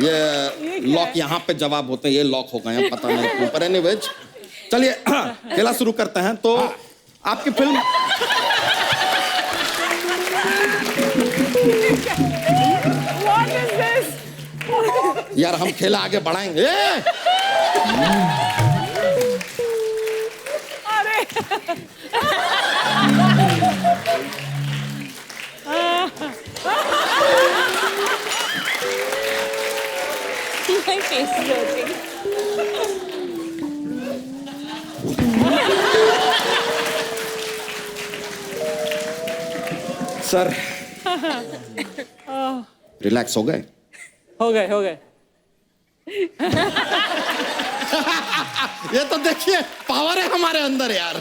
Speaker 2: ये लॉक यहाँ पे जवाब होते हैं, ये लॉक हो गए हैं, पता नहीं क्यों, पर एनीवेज चलिए खेला शुरू करते हैं। तो आपकी फिल्म
Speaker 4: What is this?
Speaker 2: यार हम खेला आगे बढ़ाएंगे।
Speaker 4: अरे
Speaker 12: My face is hurting.
Speaker 2: Sir relax हो गए?
Speaker 4: हो गए।
Speaker 2: ये तो देखिए पावर है हमारे अंदर यार।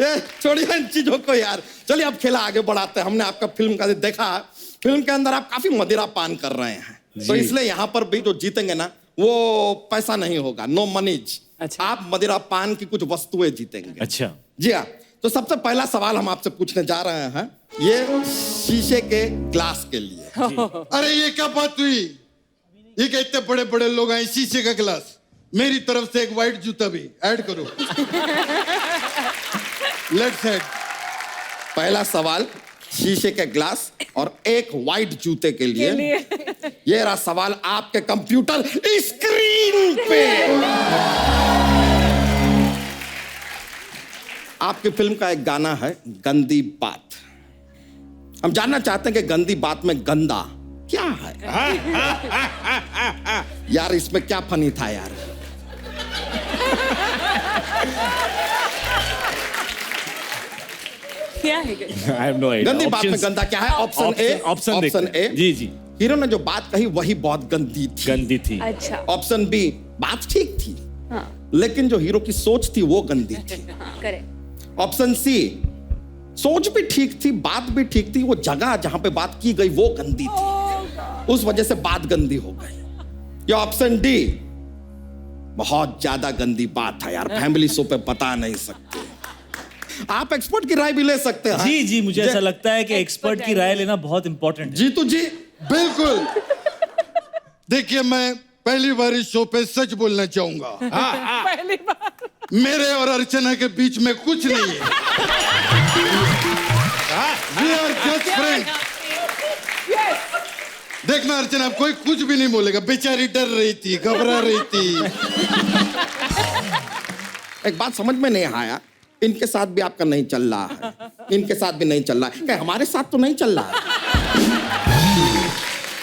Speaker 2: ये छोड़िए इन चीजों को यार। चलिए अब खेला आगे बढ़ाते हैं। हमने आपका फिल्म का देखा, फिल्म के अंदर आप काफी मदिरा पान कर रहे हैं, तो इसलिए यहाँ पर भी जो जीतेंगे ना वो पैसा नहीं होगा, नो मनीज। अच्छा। आप मदिरा पान की कुछ वस्तुएं जीतेंगे।
Speaker 8: अच्छा
Speaker 2: जी हाँ। तो सबसे पहला सवाल हम आपसे पूछने जा रहे हैं, ये शीशे के ग्लास के लिए।
Speaker 15: अरे ये क्या बात हुई? ये क्या इतने बड़े बड़े लोग आए, शीशे का गिलास? मेरी तरफ से एक वाइट जूता भी ऐड करो। Let's head.
Speaker 2: पहला सवाल, शीशे के ग्लास और एक व्हाइट जूते के लिए ये रहा सवाल आपके कंप्यूटर स्क्रीन पे। आपकी फिल्म का एक गाना है गंदी बात। हम जानना चाहते हैं कि गंदी बात में गंदा क्या है। यार इसमें क्या फनी था यार।
Speaker 4: क्या है
Speaker 8: I have no idea.
Speaker 2: गंदी बात में
Speaker 8: Options-
Speaker 2: गंदा क्या है? Option A
Speaker 8: ji ji
Speaker 2: hero ने जो बात कही वही बहुत गंदी थी।
Speaker 12: अच्छा।
Speaker 2: ऑप्शन बी बात ठीक थी
Speaker 12: हाँ
Speaker 2: लेकिन जो हीरो की सोच थी वो गंदी थी।
Speaker 12: करेक्ट।
Speaker 2: ऑप्शन सी सोच भी ठीक थी बात भी ठीक थी, वो जगह जहां पे बात की गई वो गंदी थी, उस वजह से बात गंदी हो गई। या ऑप्शन डी बहुत ज्यादा गंदी बात है यार, फैमिली शो पे बता नहीं सकते। आप एक्सपर्ट की राय भी ले सकते हैं।
Speaker 8: जी जी मुझे ऐसा लगता है कि एक्सपर्ट की राय लेना बहुत इंपॉर्टेंट है।
Speaker 2: जीतू जी
Speaker 15: बिल्कुल। देखिए मैं पहली बार इस शो पे सच बोलना चाहूंगा।
Speaker 4: पहली बार
Speaker 15: मेरे और अर्चना के बीच में कुछ नहीं है। We are just friends। देखना अर्चना कोई कुछ भी नहीं बोलेगा, बेचारी डर रही थी, घबरा रही थी।
Speaker 2: एक बात समझ में नहीं आया, इनके साथ भी आपका नहीं चल रहा है, इनके साथ भी नहीं चल रहा है, क्या हमारे साथ तो नहीं चल रहा है?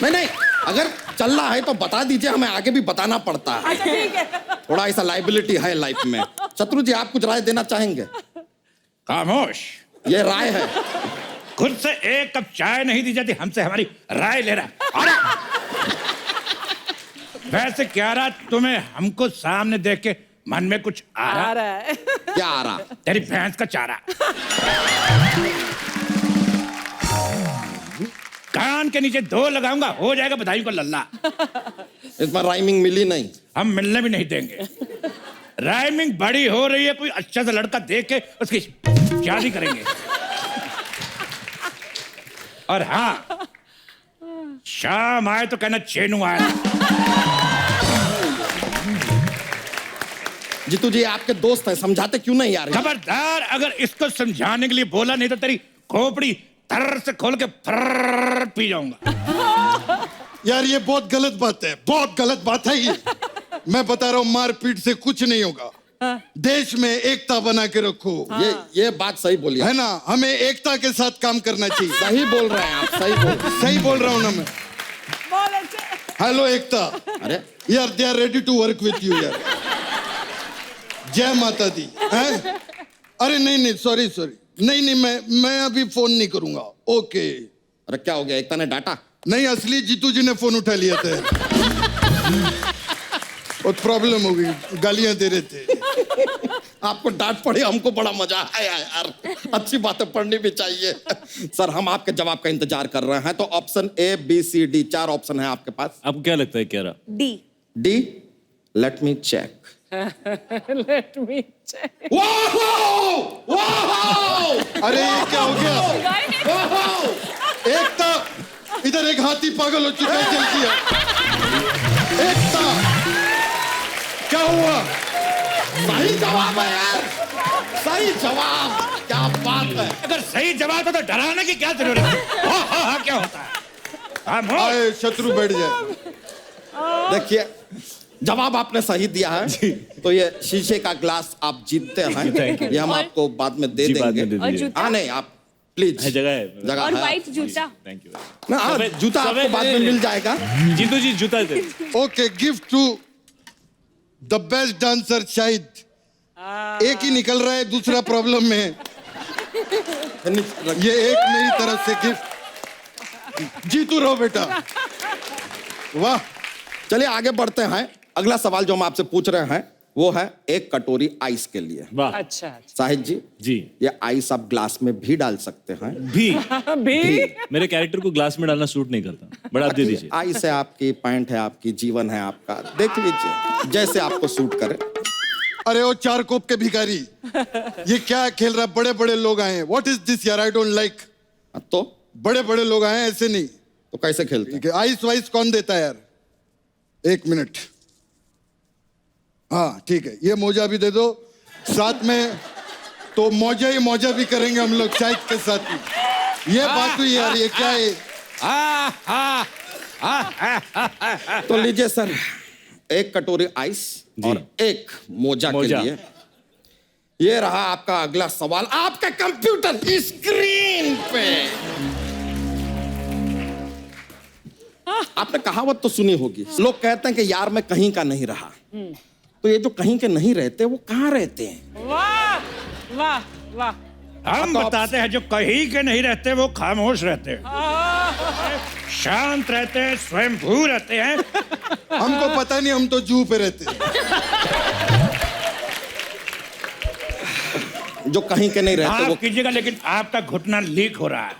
Speaker 2: नहीं अगर चल रहा है तो बता दीजिए, हमें आगे भी बताना पड़ता है।
Speaker 4: अच्छा ठीक है।
Speaker 2: थोड़ा ऐसा लाइबिलिटी है लाइफ में। शत्रु जी आप कुछ राय देना चाहेंगे?
Speaker 1: खामोश।
Speaker 2: ये राय है।
Speaker 1: खुद से एक कप चाय नहीं दी जाती, हमसे हमारी राय ले रहा है। वैसे क्या रहा तुम्हें हमको सामने देख के मन में कुछ आ रहा
Speaker 4: है?
Speaker 2: क्या आ रहा?
Speaker 1: तेरी भैंस का चारा। कान के नीचे 2 लगाऊंगा हो जाएगा बधाई को लल्ला।
Speaker 2: इसमें राइमिंग मिली नहीं।
Speaker 1: हम मिलने भी नहीं देंगे। राइमिंग बड़ी हो रही है, कोई अच्छा सा लड़का देख के उसकी शादी करेंगे। और हाँ शाम आए तो कहना चेनू आया।
Speaker 2: जीतू जी आपके दोस्त हैं, समझाते क्यों नहीं यार?
Speaker 1: खबरदार, अगर इसको समझाने के लिए बोला नहीं तो तेरी खोपड़ी तर से खोल के फर्र पी जाऊंगा।
Speaker 15: यार ये बहुत गलत बात है, बहुत गलत बात है ये। मैं बता रहा हूँ मारपीट से कुछ नहीं होगा। देश में एकता बना के रखो।
Speaker 2: ये बात सही बोली
Speaker 15: है ना, हमें एकता के साथ काम करना चाहिए।
Speaker 2: सही बोल रहे हैं आप,
Speaker 15: सही बोल रहा हूँ ना मैं।
Speaker 4: बहुत अच्छा।
Speaker 15: हेलो एकता।
Speaker 2: अरे
Speaker 15: यार they are ready to work with you यार। जय माता दी। हैं? अरे नहीं सॉरी नहीं मैं अभी फोन नहीं करूंगा। ओके।
Speaker 2: अरे क्या हो गया, एकता ने डांटा?
Speaker 15: नहीं असली जीतू जी ने फोन उठा लिया था। और प्रॉब्लम हो गई, गालियां दे रहे थे।
Speaker 2: आपको डांट पड़ी, हमको बड़ा मजा आया यार। अच्छी बातें पढ़नी भी चाहिए। सर हम आपके जवाब का इंतजार कर रहे हैं, तो option A B C D 4 option है आपके पास।
Speaker 8: आपको क्या लगता है क्या रहा?
Speaker 2: D let me check.
Speaker 4: Let me check.
Speaker 15: अरे ये क्या हो गया? एकता इधर एक हाथी पागल हो चुका है, जल्दी है। एकता क्या हुआ?
Speaker 2: सही जवाब है यार, सही जवाब। क्या बात है।
Speaker 1: अगर सही जवाब है तो डराने की क्या जरूरत है? हाँ क्या होता है?
Speaker 15: आए शत्रु बैठ जाए।
Speaker 2: देखिए जवाब आपने सही दिया है, तो ये शीशे का ग्लास आप जीतते हैं। ये हम आपको बाद में दे देंगे। हाँ नहीं आप प्लीज,
Speaker 8: जगह है,
Speaker 2: जगह
Speaker 12: और
Speaker 2: है।
Speaker 12: व्हाइट जूता।
Speaker 8: Thank you.
Speaker 2: ना हाँ, जूता आपको बाद में मिल जाएगा।
Speaker 8: जीतू जी जूता दे।
Speaker 15: Okay gift to the best dancer Shahid. एक ही निकल रहा है, दूसरा प्रॉब्लम में है। ये एक मेरी तरफ से गिफ्ट। जीतू रहो बेटा। वाह।
Speaker 2: चलिए आगे बढ़ते हैं। अगला सवाल जो हम आपसे पूछ रहे हैं वो है एक कटोरी आइस के लिए।
Speaker 8: वाह।
Speaker 4: अच्छा
Speaker 2: शाहिद जी
Speaker 8: जी
Speaker 2: ये आइस आप ग्लास में भी डाल सकते हैं।
Speaker 8: भी
Speaker 4: भी
Speaker 8: मेरे कैरेक्टर को ग्लास में डालना सूट नहीं करता, बट आप दे दीजिए।
Speaker 2: आइस है आपकी, पैंट है आपकी, जीवन है आपका, देख लीजिए जैसे आपको सूट करे।
Speaker 15: अरे वो 4 कोप के भिखारी, ये क्या खेल रहा है? बड़े बड़े लोग आए हैं। व्हाट इज दिस यार? I don't like.
Speaker 2: तो
Speaker 15: बड़े बड़े लोग आए हैं, ऐसे नहीं।
Speaker 2: तो कैसे खेलते?
Speaker 15: आइस वाइस कौन देता है यार? 1 मिनट। हाँ ठीक है, ये मोजा भी दे दो साथ में, तो मौजा ही मौजा भी करेंगे हम लोग चाय के साथ में। ये बात हुई यार, ये क्या है?
Speaker 2: तो लीजिए सर, एक कटोरी आइस और एक मोजा के लिए। ये रहा आपका अगला सवाल आपके कंप्यूटर स्क्रीन पे। आपने कहावत तो सुनी होगी, लोग कहते हैं कि यार मैं कहीं का नहीं रहा। तो ये जो कहीं के नहीं रहते वो कहाँ रहते हैं?
Speaker 4: वाह वाह वाह।
Speaker 1: हम बताते हैं, जो कहीं के नहीं रहते वो खामोश रहते हैं, शांत रहते हैं, स्वयंभू रहते हैं।
Speaker 15: हमको पता नहीं, हम तो जू पे रहते हैं।
Speaker 2: जो कहीं के नहीं रहते वो
Speaker 1: कीजिएगा, लेकिन आपका घुटना लीक हो रहा है।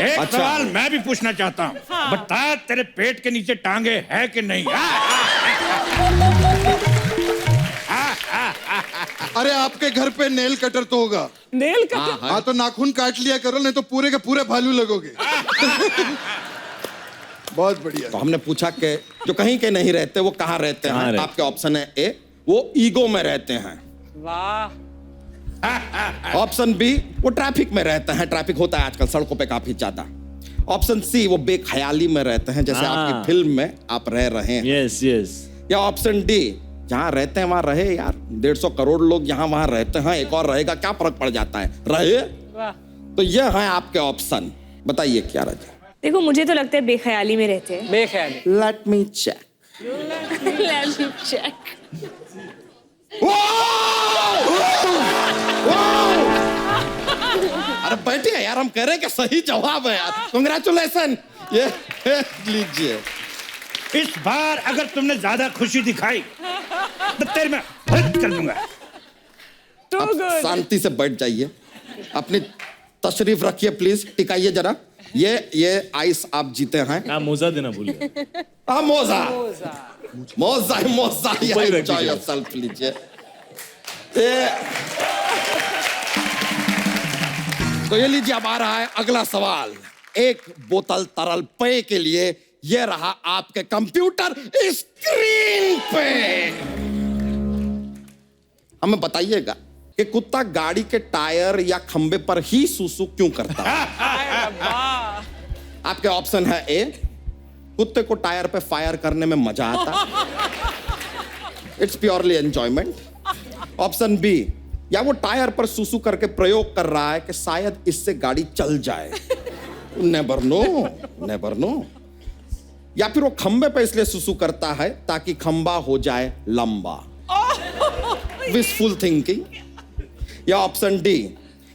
Speaker 1: एक
Speaker 2: अच्छा।
Speaker 1: सवाल मैं भी पूछना चाहता हूँ। बता, तेरे पेट के नीचे टांगे है कि नहीं?
Speaker 15: अरे आपके घर पे नेल कटर तो होगा।
Speaker 4: Nail cutter?
Speaker 15: हाँ, तो नाखून काट लिया करो, नहीं तो पूरे के पूरे भालू लगोगे। बहुत बढ़िया।
Speaker 2: तो हमने पूछा कि जो कहीं के नहीं रहते वो कहाँ रहते हैं? आपके ऑप्शन है ए, वो ईगो में रहते हैं।
Speaker 4: वाह।
Speaker 2: ऑप्शन बी, वो ट्रैफिक में रहते हैं, ट्रैफिक होता है आजकल सड़कों पे काफी ज्यादा। ऑप्शन सी, वो बेख्याली में रहते हैं, जैसे आपकी फिल्म में आप रह रहे हैं।
Speaker 8: Yes yes.
Speaker 2: या ऑप्शन डी, जहाँ रहते हैं वहां रहे यार, 150 करोड़ लोग यहाँ वहां रहते हैं, एक और रहेगा क्या फर्क पड़ जाता है, रहे। तो ये है आपके ऑप्शन, बताइए क्या रहे?
Speaker 12: देखो मुझे तो लगता है बेख्याली में रहते हैं।
Speaker 4: बेख्याली।
Speaker 2: Let me check.
Speaker 12: Let me check.
Speaker 2: अरे बैठिए यार, हम कह रहे हैं कि सही जवाब है यार। कांग्रेचुलेशन। ये लीजिए।
Speaker 1: इस बार अगर तुमने ज्यादा खुशी दिखाई तो तेरे में हद कर दूंगा।
Speaker 2: आप शांति से बैठ जाइए, अपनी तशरीफ रखिए प्लीज, टिकाइए जरा। ये आइस आप जीते हैं।
Speaker 8: मोजा देना भूल गया।
Speaker 2: मोजा मोजा मोजा, एंजॉय योरसेल्फ लीजिए। तो ये लीजिए, अब आ रहा है अगला सवाल। एक बोतल तरल पेय के लिए ये रहा आपके कंप्यूटर स्क्रीन पे। हमें बताइएगा कि कुत्ता गाड़ी के टायर या खंबे पर ही सूसू क्यों करता है? आपके ऑप्शन है ए, कुत्ते को टायर पे फायर करने में मजा आता, it's purely enjoyment. Option B, या वो टायर पर सूसू करके प्रयोग कर रहा है कि शायद इससे गाड़ी चल जाए, नेवर नो, नेवर नो। या फिर वो खंबे पे इसलिए सुसु करता है ताकि खंबा हो जाए लंबा, विशफुल थिंकिंग। या ऑप्शन डी,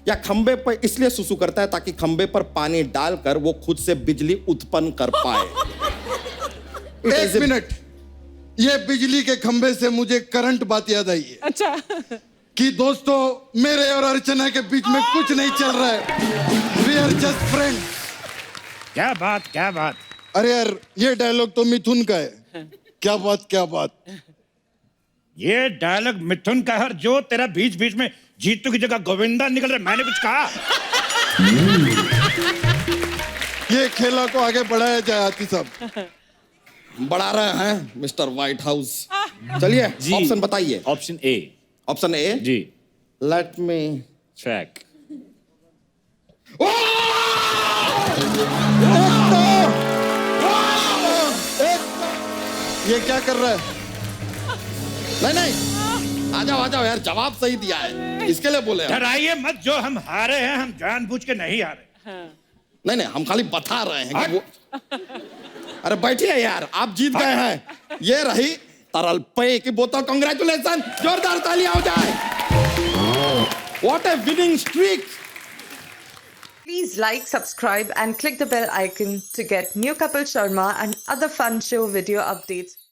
Speaker 2: या खंबे पर इसलिए सुसु करता है ताकि खंबे पर पानी डालकर वो खुद से बिजली उत्पन्न कर पाए।
Speaker 15: एक मिनट, ये बिजली के खंबे से मुझे करंट बात याद आई है।
Speaker 4: अच्छा।
Speaker 15: कि दोस्तों, मेरे और अर्चना के बीच में कुछ नहीं चल रहा है, वी आर जस्ट फ्रेंड्स।
Speaker 1: क्या बात, क्या बात।
Speaker 15: अरे यार, ये डायलॉग तो मिथुन का है। क्या बात, क्या बात।
Speaker 1: ये डायलॉग मिथुन का है, जो तेरा बीच बीच में जीतू की जगह गोविंदा निकल रहा है, मैंने कुछ कहा?
Speaker 15: ये खेला को आगे बढ़ाया जाए आती साहब।
Speaker 2: बढ़ा रहे हैं मिस्टर व्हाइट हाउस। चलिए ऑप्शन बताइए।
Speaker 8: Option A.
Speaker 2: ऑप्शन ए
Speaker 8: जी।
Speaker 2: Let me
Speaker 8: track.
Speaker 15: ये क्या कर रहा है?
Speaker 2: नहीं, आ जाओ यार, जवाब सही दिया है, इसके लिए बोले।
Speaker 1: डराइए मत, जो हम हारे हैं हम जानबूझ के नहीं हारे।
Speaker 2: नहीं, हम खाली बता रहे हैं कि वो। अरे बैठिए यार, आप जीत गए हैं। ये रही तरल पेय की बोतल। कांग्रेचुलेशन, जोरदार तालियां हो जाए। What A winning streak.
Speaker 16: Please like, subscribe and click the bell icon to get new Kapil Sharma and other fun show video updates.